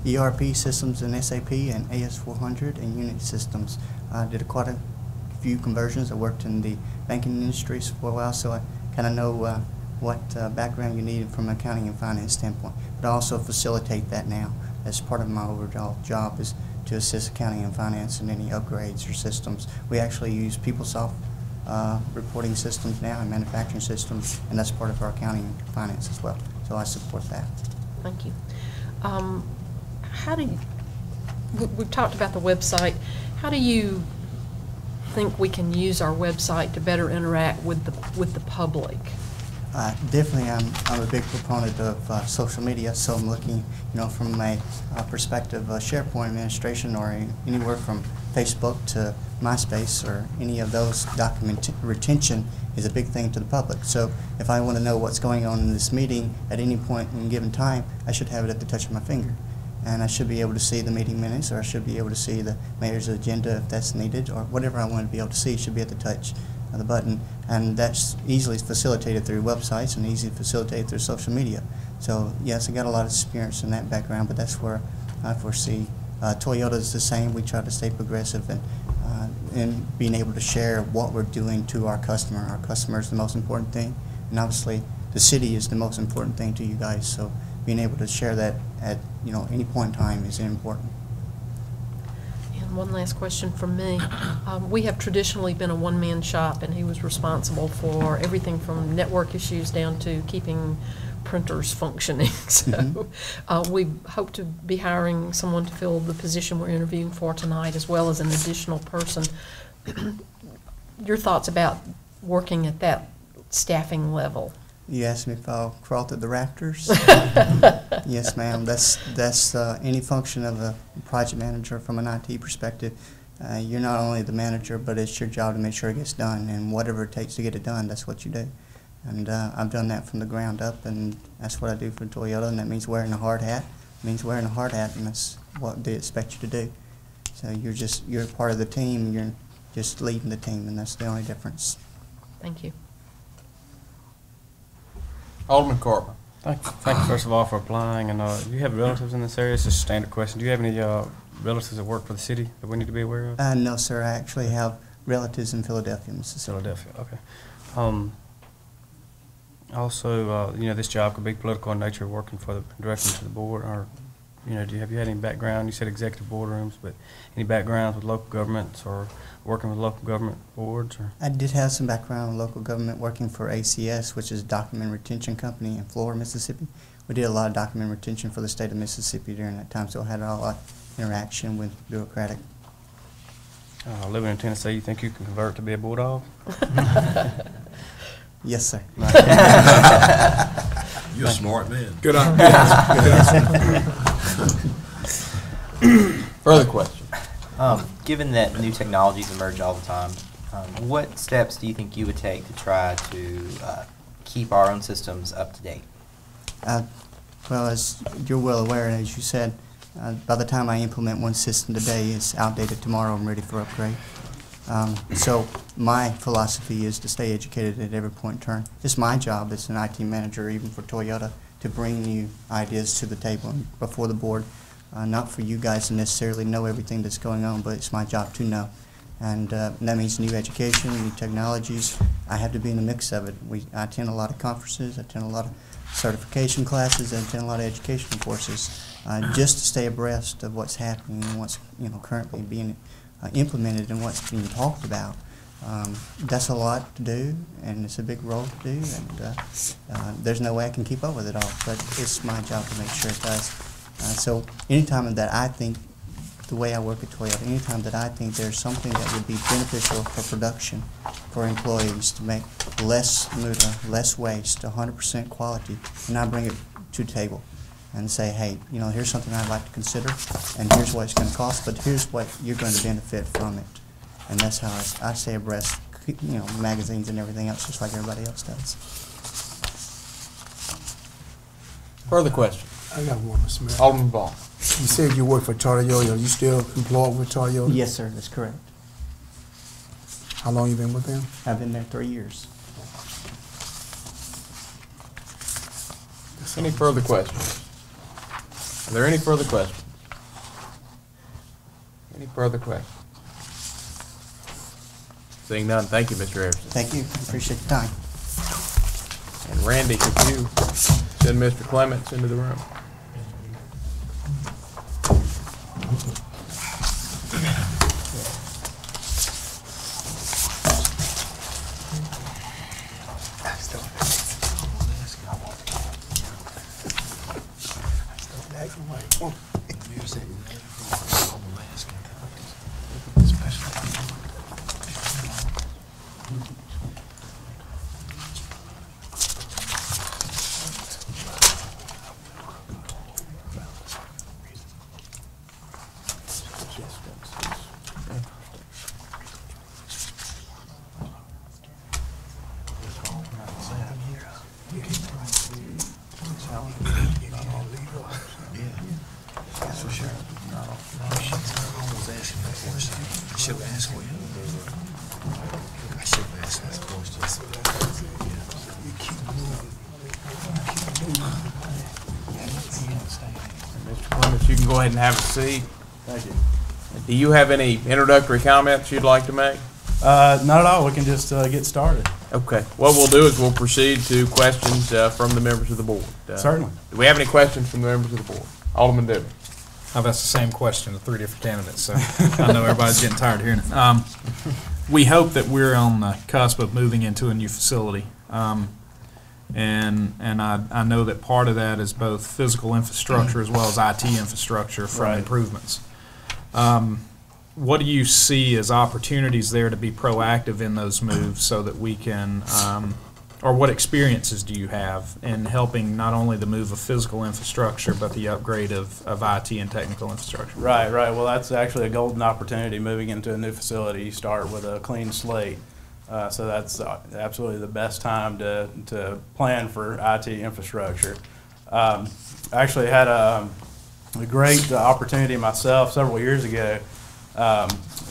ERP systems in SAP and AS400 and Unit systems. I did quite a few conversions. I worked in the banking industry for a while, so I kind of know what background you need from an accounting and finance standpoint. But I also facilitate that now as part of my overall job is to assist accounting and finance in any upgrades or systems. We actually use PeopleSoft reporting systems now and manufacturing systems, and that's part of our accounting and finance as well. So I support that. Thank you. How do you, we've talked about the website. How do you think we can use our website to better interact with the public? Definitely, I'm a big proponent of social media, so I'm looking, from a perspective of SharePoint administration or anywhere from Facebook to MySpace or any of those. Document retention is a big thing to the public. So if I want to know what's going on in this meeting at any point in a given time, I should have it at the touch of my finger. And I should be able to see the meeting minutes, or I should be able to see the mayor's agenda if that's needed, or whatever I want to be able to see should be at the touch of the button. And that's easily facilitated through websites and easily facilitated through social media. So yes, I got a lot of experience in that background, but that's where I foresee. Toyota is the same. We try to stay progressive and being able to share what we're doing to our customer. Our customer is the most important thing, and obviously the city is the most important thing to you guys. So being able to share that at any point in time is important. And one last question from me. We have traditionally been a one-man shop, and he was responsible for everything from network issues down to keeping printers functioning. So we hope to be hiring someone to fill the position we're interviewing for tonight, as well as an additional person. Your thoughts about working at that staffing level? You asked me if I'll crawl through the rafters. Yes, ma'am. That's any function of a project manager from an IT perspective. You're not only the manager, but it's your job to make sure it gets done, and whatever it takes to get it done, that's what you do. And I've done that from the ground up, and that's what I do for Toyota, and that means wearing a hard hat. It means wearing a hard hat, and that's what they expect you to do. So you're part of the team, you're just leading the team, and that's the only difference. Thank you. Alderman Carter. Thank you first of all for applying. And do you have relatives in this area? It's just a standard question. Do you have any relatives that work for the city that we need to be aware of? No, sir. I actually have relatives in Philadelphia, Mississippi. Philadelphia, okay. Also, this job could be political in nature, working for the direction to the board, or, have you had any background? You said executive boardrooms, but any backgrounds with local governments or working with local government boards? Or? I did have some background in local government working for ACS, which is a document retention company in Florida, Mississippi. We did a lot of document retention for the state of Mississippi during that time, so I had a lot of interaction with bureaucratic. Living in Tennessee, you think you can convert to be a bulldog? Yes, sir. You're a smart man. Good answer. Further question. Given that new technologies emerge all the time, what steps do you think you would take to try to keep our own systems up to date? Well, as you're well aware, as you said, by the time I implement one system today, it's outdated tomorrow and ready for upgrade. So my philosophy is to stay educated at every point in turn. It's my job as an IT manager, even for Toyota, to bring new ideas to the table and before the board. Not for you guys to necessarily know everything that's going on, but it's my job to know. And that means new education, new technologies. I have to be in the mix of it. I attend a lot of conferences, I attend a lot of certification classes, I attend a lot of educational courses, just to stay abreast of what's happening and what's currently being implemented and what's being talked about. That's a lot to do, and it's a big role to do, and there's no way I can keep up with it all, but it's my job to make sure it does. So anytime that I think, the way I work at Toyota, anytime that I think there's something that would be beneficial for production, for employees, to make less muda, less waste, 100% quality, and I bring it to the table and say, hey, here's something I'd like to consider, and here's what it's going to cost, but here's what you're going to benefit from it. And that's how I stay abreast, magazines and everything else, just like everybody else does. Further question. I got one, Mr. Mayor. Alderman Ball. You said you work for Toyota. Are you still employed with Toyota? Yes, sir, that's correct. How long you been with them? I've been there 3 years. Any further questions? Are there any further questions? Any further questions? Seeing none, thank you, Mr. Harrison. Thank you. Appreciate the time. And Randy, could you send Mr. Clements into the room? Mr. Clements, you can go ahead and have a seat. Thank you. Do you have any introductory comments you'd like to make? Not at all. We can just get started. Okay. What we'll do is we'll proceed to questions from the members of the board. Certainly. Do we have any questions from the members of the board? Alderman Dewey. I've asked the same question to 3 different candidates, so I know everybody's getting tired of hearing it. We hope that we're on the cusp of moving into a new facility. And I know that part of that is both physical infrastructure as well as IT infrastructure from Right. improvements. What do you see as opportunities there to be proactive in those moves so that we can, or what experiences do you have in helping not only the move of physical infrastructure, but the upgrade of IT and technical infrastructure? Right. Well, that's actually a golden opportunity moving into a new facility. You start with a clean slate. So that's absolutely the best time to plan for IT infrastructure. Actually had a great opportunity myself several years ago.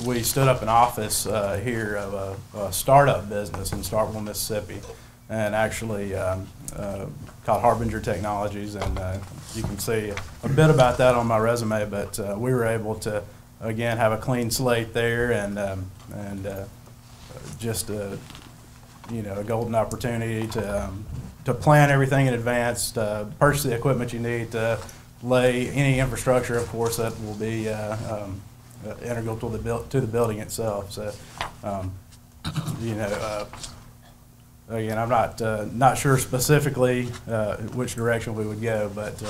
We stood up an office here of a startup business in Starkville, Mississippi, and actually called Harbinger Technologies, and you can see a bit about that on my resume, but we were able to, again, have a clean slate there and just a golden opportunity to plan everything in advance, to purchase the equipment you need, to lay any infrastructure, of course, that will be integral to the building itself. So, again, I'm not sure specifically which direction we would go, but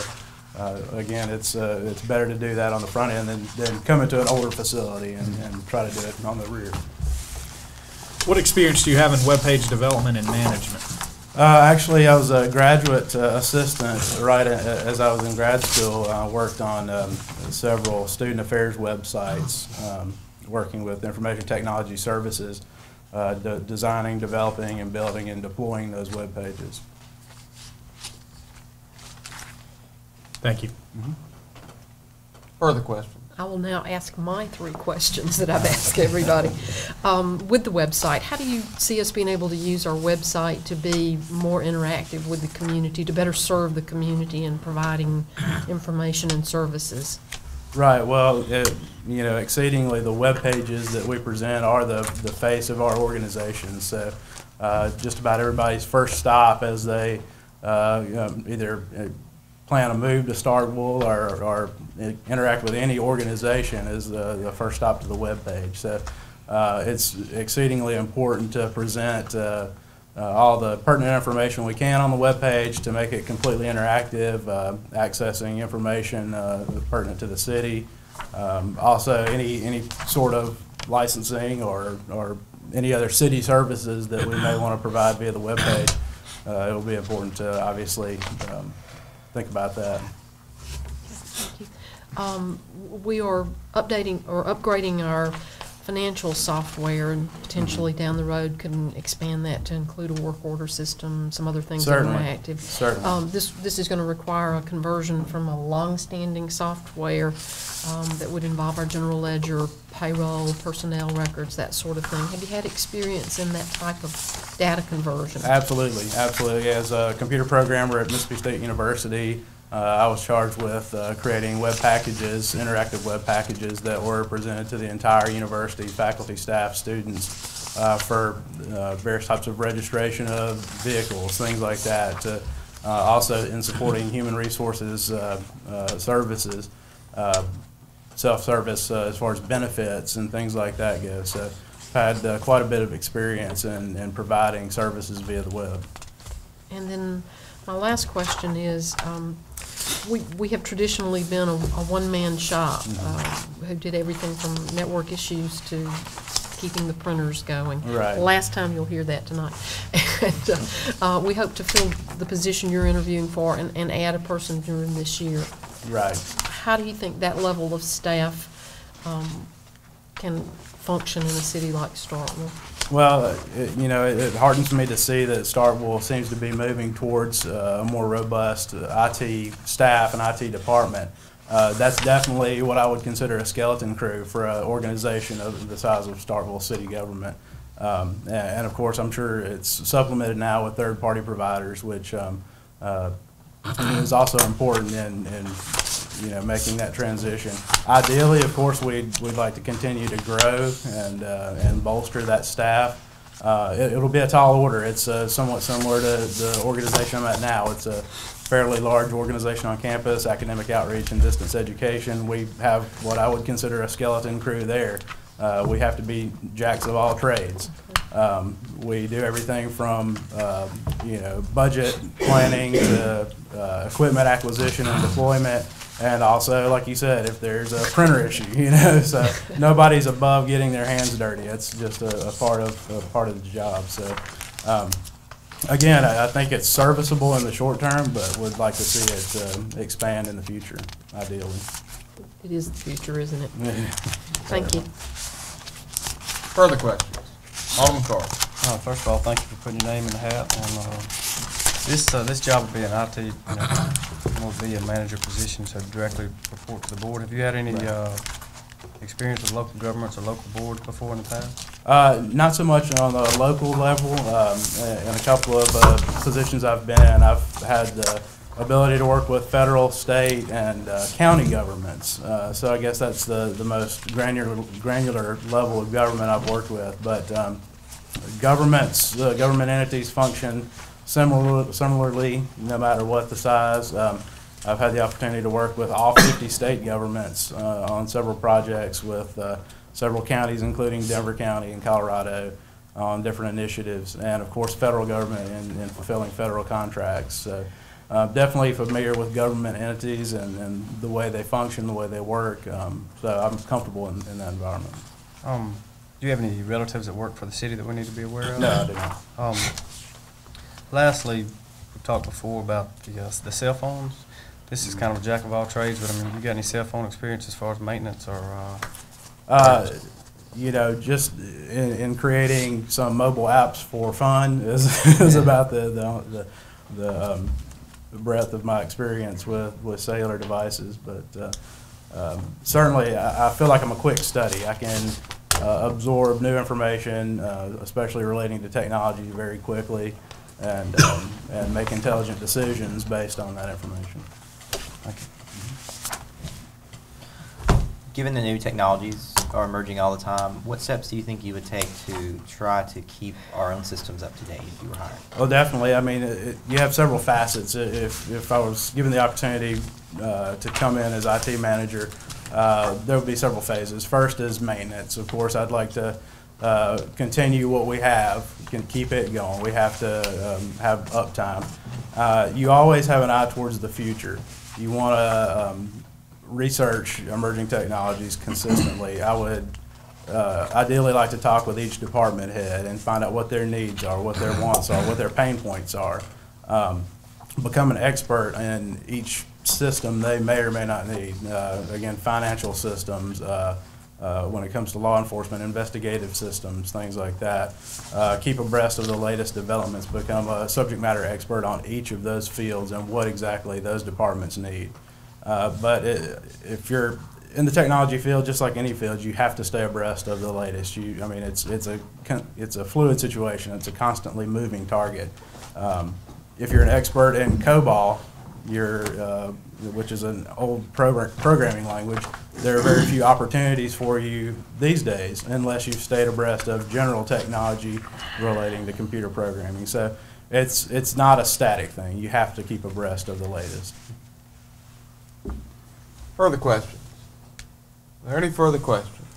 again, it's better to do that on the front end than come into an older facility and try to do it on the rear. What experience do you have in web page development and management? Actually, I was a graduate assistant right as I was in grad school. I worked on several student affairs websites, working with information technology services, designing, developing, and building and deploying those web pages. Thank you. Further questions? I will now ask my 3 questions that I've asked everybody. With the website, how do you see us being able to use our website to be more interactive with the community, to better serve the community in providing information and services? Right. Well, exceedingly, the web pages that we present are the face of our organization. So just about everybody's first stop as they either plan a move to Starkville or interact with any organization is the first stop to the web page. So it's exceedingly important to present all the pertinent information we can on the web page to make it completely interactive, accessing information pertinent to the city. Also, any sort of licensing or any other city services that we may want to provide via the web page. It will be important to obviously think about that. Thank you. We are updating or upgrading our financial software, and potentially down the road can expand that to include a work order system, some other things that are active. Certainly. This is going to require a conversion from a long-standing software that would involve our general ledger, payroll, personnel records, that sort of thing. Have you had experience in that type of data conversion? Absolutely. As a computer programmer at Mississippi State University, I was charged with creating web packages, interactive web packages that were presented to the entire university, faculty, staff, students, for various types of registration of vehicles, things like that. Also in supporting human resources services, self-service as far as benefits and things like that go. So I've had quite a bit of experience in providing services via the web. And then my last question is, we have traditionally been a one-man shop who did everything from network issues to keeping the printers going. Right. Last time you'll hear that tonight. And, we hope to fill the position you're interviewing for and add a person during this year. Right. How do you think that level of staff can function in a city like Starkville? Well, it hardens me to see that Starkville seems to be moving towards a more robust IT staff and IT department. That's definitely what I would consider a skeleton crew for an organization of the size of Starkville city government. And of course, I'm sure it's supplemented now with third-party providers, which is also important in making that transition. Ideally, of course, we'd like to continue to grow and bolster that staff. It'll be a tall order. It's somewhat similar to the organization I'm at now. It's a fairly large organization on campus, academic outreach and distance education. We have what I would consider a skeleton crew there. We have to be jacks of all trades. We do everything from budget planning to equipment acquisition and deployment, and also, like you said, if there's a printer issue, so nobody's above getting their hands dirty. It's just a part of the job. So again, I think it's serviceable in the short term, but would like to see it expand in the future, ideally. It is the future, isn't it? Thank you. Further questions? Alderman Carr. First of all, thank you for putting your name in the hat. And this job will be an IT, will be a manager position, so directly report to the board. Have you had any experience with local governments or local boards before in the past? Not so much on the local level. In a couple of positions I've been in, I've had the ability to work with federal, state, and county governments. So I guess that's the most granular level of government I've worked with. But government entities function similarly, no matter what the size. I've had the opportunity to work with all 50 state governments on several projects with several counties, including Denver County and Colorado, on different initiatives, and of course federal government in fulfilling federal contracts. So definitely familiar with government entities and the way they function, the way they work. So I'm comfortable in that environment. Do you have any relatives that work for the city that we need to be aware of? No, I do not. Lastly, we talked before about the cell phones. This is kind of a jack of all trades, but I mean, you got any cell phone experience as far as maintenance or? Just in creating some mobile apps for fun is about the breadth of my experience with cellular devices. But certainly, I feel like I'm a quick study. I can absorb new information, especially relating to technology, very quickly, and make intelligent decisions based on that information. Thank you. Given the new technologies are emerging all the time, what steps do you think you would take to try to keep our own systems up to date if you were hired? Well, definitely. I mean, you have several facets. If I was given the opportunity to come in as IT manager, there would be several phases. First is maintenance. Of course, I'd like to continue what we have, can keep it going. We have to have uptime. You always have an eye towards the future. You want to research emerging technologies consistently. I would ideally like to talk with each department head and find out what their needs are, what their wants are, what their pain points are. Become an expert in each system they may or may not need. Again, financial systems, when it comes to law enforcement, investigative systems, things like that. Keep abreast of the latest developments, become a subject matter expert on each of those fields and what exactly those departments need. But if you're in the technology field, just like any field, you have to stay abreast of the latest. It's a fluid situation. It's a constantly moving target. If you're an expert in COBOL, which is an old programming language, there are very few opportunities for you these days unless you've stayed abreast of general technology relating to computer programming. So it's not a static thing. You have to keep abreast of the latest. Further questions? Are there any further questions?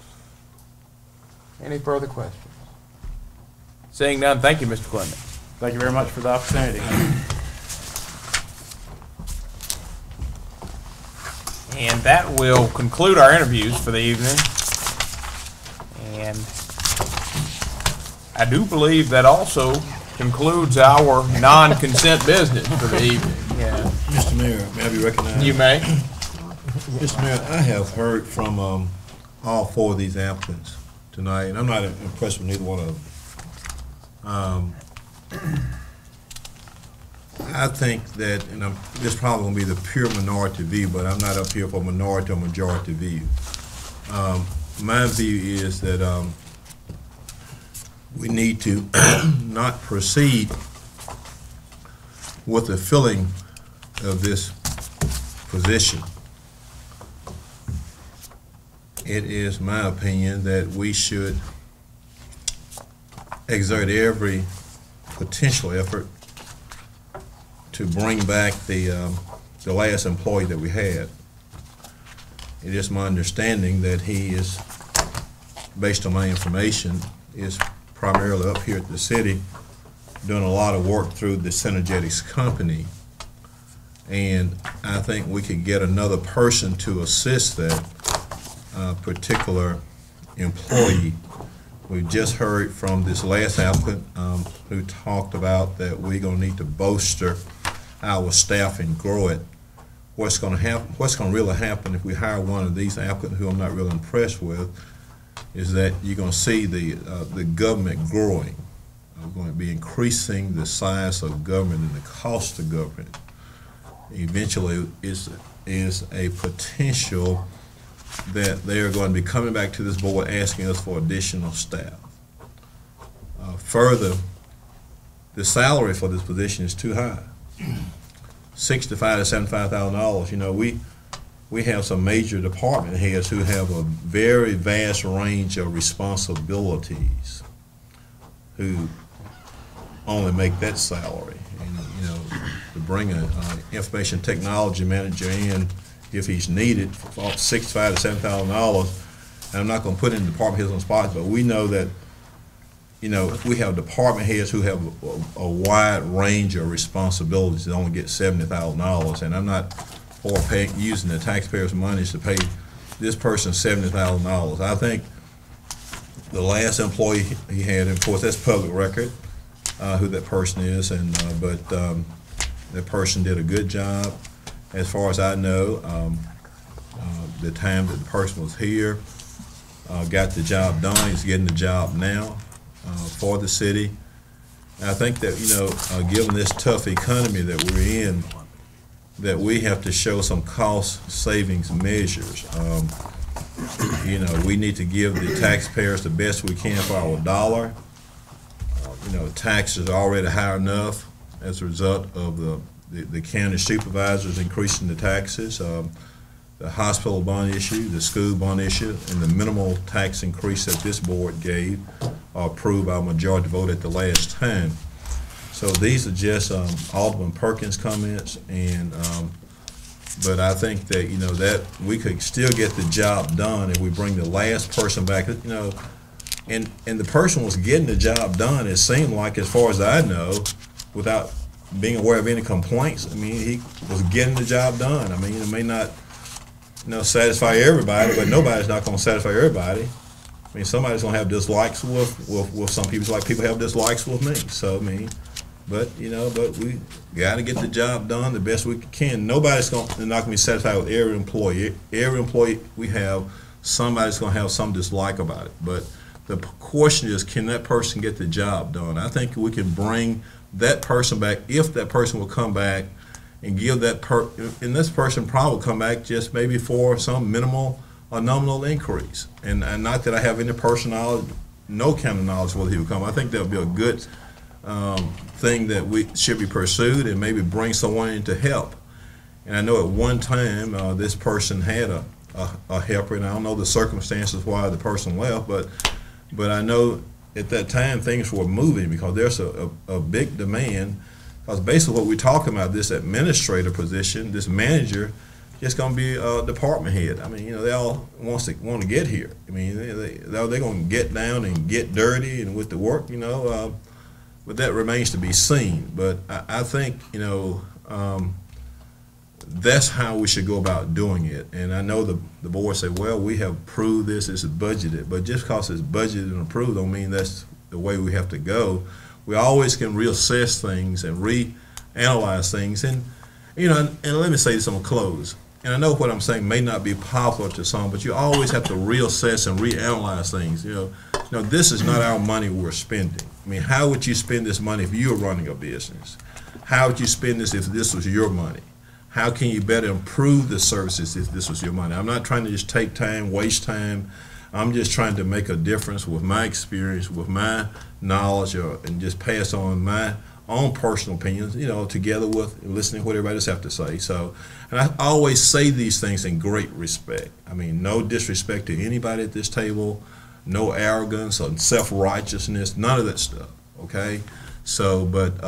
Any further questions? Seeing none, thank you, Mr. Clement. Thank you very much for the opportunity. And that will conclude our interviews for the evening. And I do believe that also concludes our non-consent business for the evening. Yeah. Mr. Mayor, may I be recognized? You may. Mr. Mayor, I have heard from all four of these applicants tonight, and I'm not impressed with neither one of them. I think that, and this is probably going to be the pure minority view, but I'm not up here for minority or majority view. My view is that we need to not proceed with the filling of this position it is my opinion that we should exert every potential effort to bring back the last employee that we had. It is my understanding that he is, based on my information, is primarily up here at the city doing a lot of work through the Synergetics company. And I think we could get another person to assist that particular employee. We've just heard from this last applicant who talked about that we're going to need to bolster our staff and grow it. What's going to really happen if we hire one of these applicants who I'm not really impressed with is that you're going to see the government growing. We're going to be increasing the size of government and the cost of government. Eventually is a potential that they're going to be coming back to this board asking us for additional staff. Further, the salary for this position is too high. $65,000 to $75,000. You know, we have some major department heads who have a very vast range of responsibilities who only make that salary. And, you know, to bring an information technology manager in, if he's needed, for $65,000 to $7,000, and I'm not going to put in department heads on the spot, but we know that, you know, we have department heads who have a wide range of responsibilities that only get $70,000, and I'm not for using the taxpayers' money to pay this person $70,000. I think the last employee he had, and of course that's public record, who that person is, and but that person did a good job. As far as I know, the time that the person was here, got the job done. He's getting the job now for the city. And I think that, you know, given this tough economy that we're in, that we have to show some cost savings measures. You know, we need to give the taxpayers the best we can for our dollar. You know, taxes are already high enough as a result of the county supervisors increasing the taxes, the hospital bond issue, the school bond issue, and the minimal tax increase that this board gave or approved by a majority vote at the last time. So these are just Alderman Perkins' comments, and but I think that, you know, that we could still get the job done if we bring the last person back. You know, and the person was getting the job done, it seemed like, as far as I know, without being aware of any complaints. I mean, he was getting the job done. I mean, it may not, you know, satisfy everybody, but nobody's not going to satisfy everybody. I mean, somebody's going to have dislikes with some people, like people have dislikes with me. So, I mean, but, you know, but we got to get the job done the best we can. Nobody's not going to be satisfied with every employee. Every employee we have, somebody's going to have some dislike about it. But the question is, can that person get the job done? I think we can bring that person back, if that person will come back, and give that and this person probably will come back just maybe for some minimal or nominal increase. And not that I have any personal, no kind of knowledge whether he will come. I think that would be a good thing that we should be pursued, and maybe bring someone in to help. And I know at one time this person had a helper, and I don't know the circumstances why the person left, but I know at that time things were moving because there's a big demand. Because basically what we're talking about, this administrator position, this manager, it's going to be a department head. I mean, you know, they all want to get here. I mean, they're going to get down and get dirty and with the work, you know, but that remains to be seen. But I think, you know, that's how we should go about doing it. And I know the board said, well, we have approved this, it's budgeted. But just because it's budgeted and approved don't mean that's the way we have to go. We always can reassess things and reanalyze things. And, you know, and let me say this, I'm going to close. And I know what I'm saying may not be popular to some, but you always have to reassess and reanalyze things. You know, this is not our money we're spending. I mean, how would you spend this money if you were running a business? How would you spend this if this was your money? How can you better improve the services if this was your money? I'm not trying to just take time, waste time. I'm just trying to make a difference with my experience, with my knowledge, and just pass on my own personal opinions, together with listening to what everybody else have to say. So, and I always say these things in great respect. I mean, no disrespect to anybody at this table, no arrogance or self-righteousness, none of that stuff, okay? So, but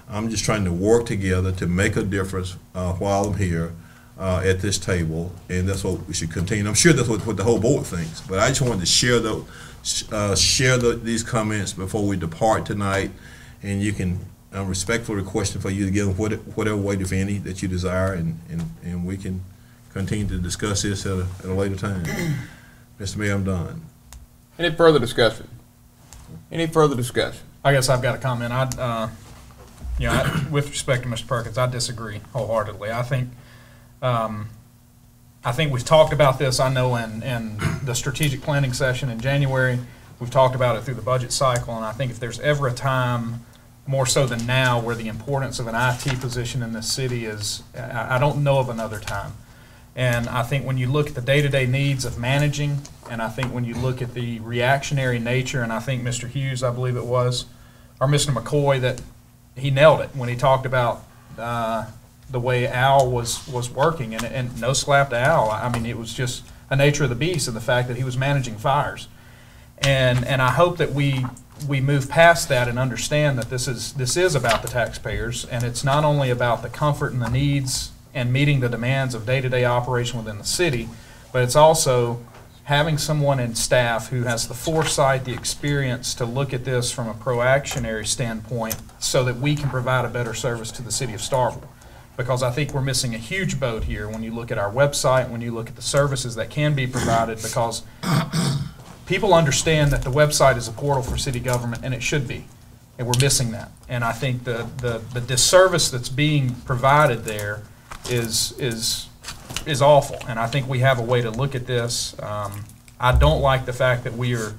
I'm just trying to work together to make a difference while I'm here at this table, and that's what we should continue. I'm sure that's what the whole board thinks, but I just wanted to share these comments before we depart tonight, and you can, I'm respectfully requesting for you to give them whatever weight, if any, that you desire, and we can continue to discuss this at a later time. Mr. Mayor, I'm done. Any further discussion? Any further discussion? I guess I've got a comment. With respect to Mr. Perkins, I disagree wholeheartedly. I think we've talked about this, I know, in the strategic planning session in January. We've talked about it through the budget cycle, and I think if there's ever a time, more so than now, where the importance of an IT position in this city is, I don't know of another time. And I think when you look at the day-to-day needs of managing, and I think when you look at the reactionary nature, and I think Mr. Hughes, I believe it was, or Mr. McCoy, that he nailed it when he talked about the way Al was working, and no slap to Al. I mean, it was just a nature of the beast, and the fact that he was managing fires. And I hope that we move past that and understand that this is about the taxpayers, and it's not only about the comfort and the needs and meeting the demands of day-to-day operation within the city, but it's also having someone in staff who has the foresight, the experience to look at this from a proactionary standpoint so that we can provide a better service to the city of Starkville. Because I think we're missing a huge boat here when you look at our website, when you look at the services that can be provided, because people understand that the website is a portal for city government, and it should be, and we're missing that. And I think the disservice that's being provided there is awful, and I think we have a way to look at this. I don't like the fact that we're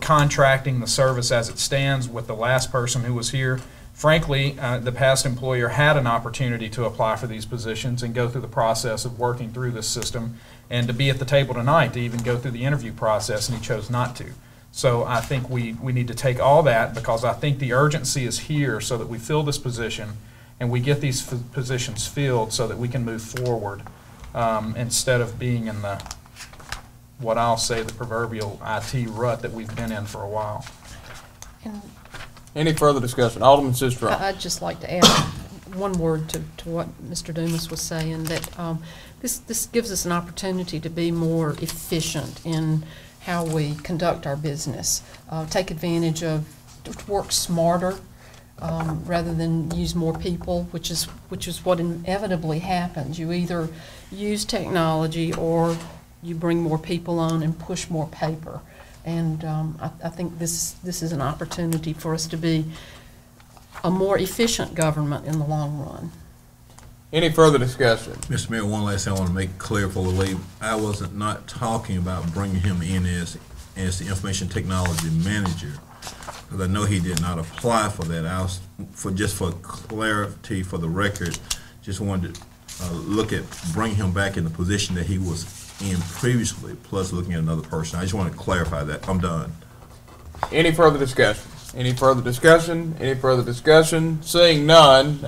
contracting the service as it stands with the last person who was here. Frankly, the past employer had an opportunity to apply for these positions and go through the process of working through this system, and to be at the table tonight to even go through the interview process, and he chose not to. So I think we need to take all that, because I think the urgency is here so that we fill this position and we get these positions filled so that we can move forward, instead of being in what I'll say, the proverbial IT rut that we've been in for a while. And any further discussion? Alderman Sistrum. I'd just like to add one word to what Mr. Dumas was saying, that this gives us an opportunity to be more efficient in how we conduct our business, take advantage of, to work smarter, rather than use more people, which is what inevitably happens. You either use technology or you bring more people on and push more paper. And I think this is an opportunity for us to be a more efficient government in the long run. Any further discussion? Mr. Mayor, one last thing I want to make clear before we leave. I wasn't not talking about bringing him in as the information technology manager, because I know he did not apply for that. I was, for clarity for the record, just wanted to look at bringing him back in the position that he was in previously, plus looking at another person. I just want to clarify that. I'm done. Any further discussion? Any further discussion? Any further discussion? Seeing none,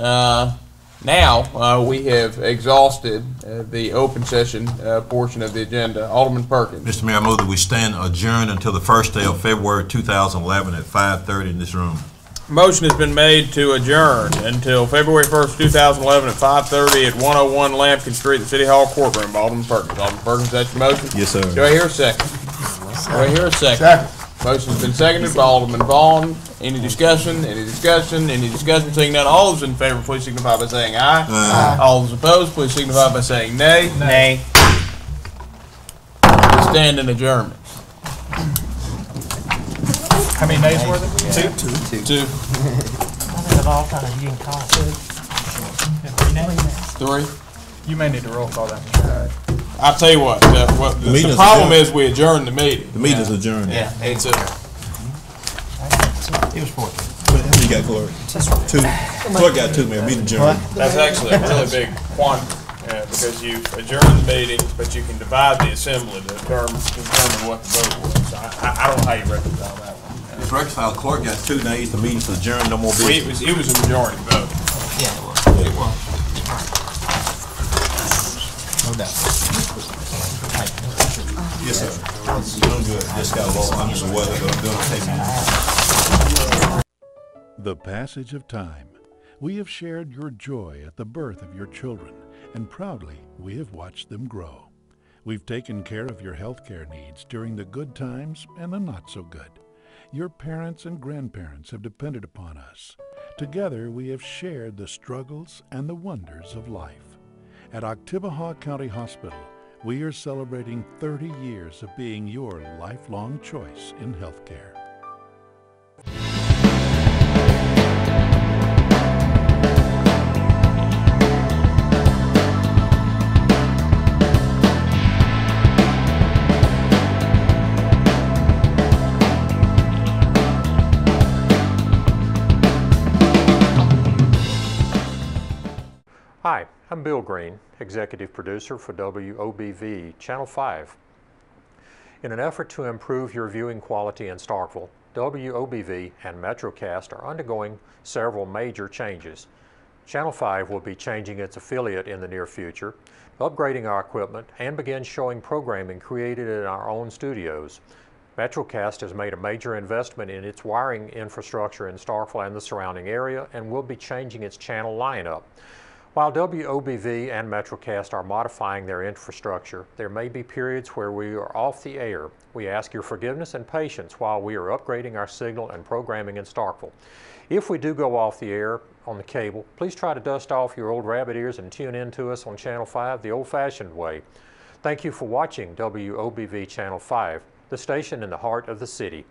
now we have exhausted the open session portion of the agenda. Alderman Perkins. Mr. Mayor, I move that we stand adjourned until the first day of February 2011 at 5:30 in this room. Motion has been made to adjourn until February 1st, 2011 at 5:30 at 101 Lampkin Street, the City Hall courtroom. Alderman Perkins. Alderman Perkins, that's your motion? Yes, sir. Do I hear a second? Do I hear a second? Second. Motion's been seconded by Alderman Vaughn. Any discussion? Any discussion? Any discussion? Seeing none, all those in favor, please signify by saying aye. Aye. All those opposed, please signify by saying nay. Nay. We stand in adjournment. How many nays were there? Two. Of all time, you didn't call it. 3 nays? 3. You may need to roll call that. I'll tell you what, the problem is we adjourned the meeting. The meeting's adjourned. Yeah. It's It was 14. How many you got, Glory? 2. Glory got 2, Mayor. Meeting adjourned. That's actually a really big quantity, because you adjourn the meeting, but you can divide the assembly to determine what the vote was. So I don't know how you reconcile that one. reconciled clerk got 2 nays, the meeting's adjourned, no more business. It was a majority vote. Yeah, it was. No doubt. Yes, sir. Doing good. Just got a little under the weather, but I'm doing okay. The passage of time. We have shared your joy at the birth of your children, and proudly we have watched them grow. We've taken care of your health care needs during the good times and the not so good. Your parents and grandparents have depended upon us. Together we have shared the struggles and the wonders of life. At Oktibbeha County Hospital, we are celebrating 30 years of being your lifelong choice in health care. Hi, I'm Bill Green, Executive Producer for WOBV Channel 5. In an effort to improve your viewing quality in Starkville, WOBV and MetroCast are undergoing several major changes. Channel 5 will be changing its affiliate in the near future, upgrading our equipment, and begin showing programming created in our own studios. MetroCast has made a major investment in its wiring infrastructure in Starkville and the surrounding area and will be changing its channel lineup. While WOBV and MetroCast are modifying their infrastructure, there may be periods where we are off the air. We ask your forgiveness and patience while we are upgrading our signal and programming in Starkville. If we do go off the air on the cable, please try to dust off your old rabbit ears and tune in to us on Channel 5 the old-fashioned way. Thank you for watching WOBV Channel 5, the station in the heart of the city.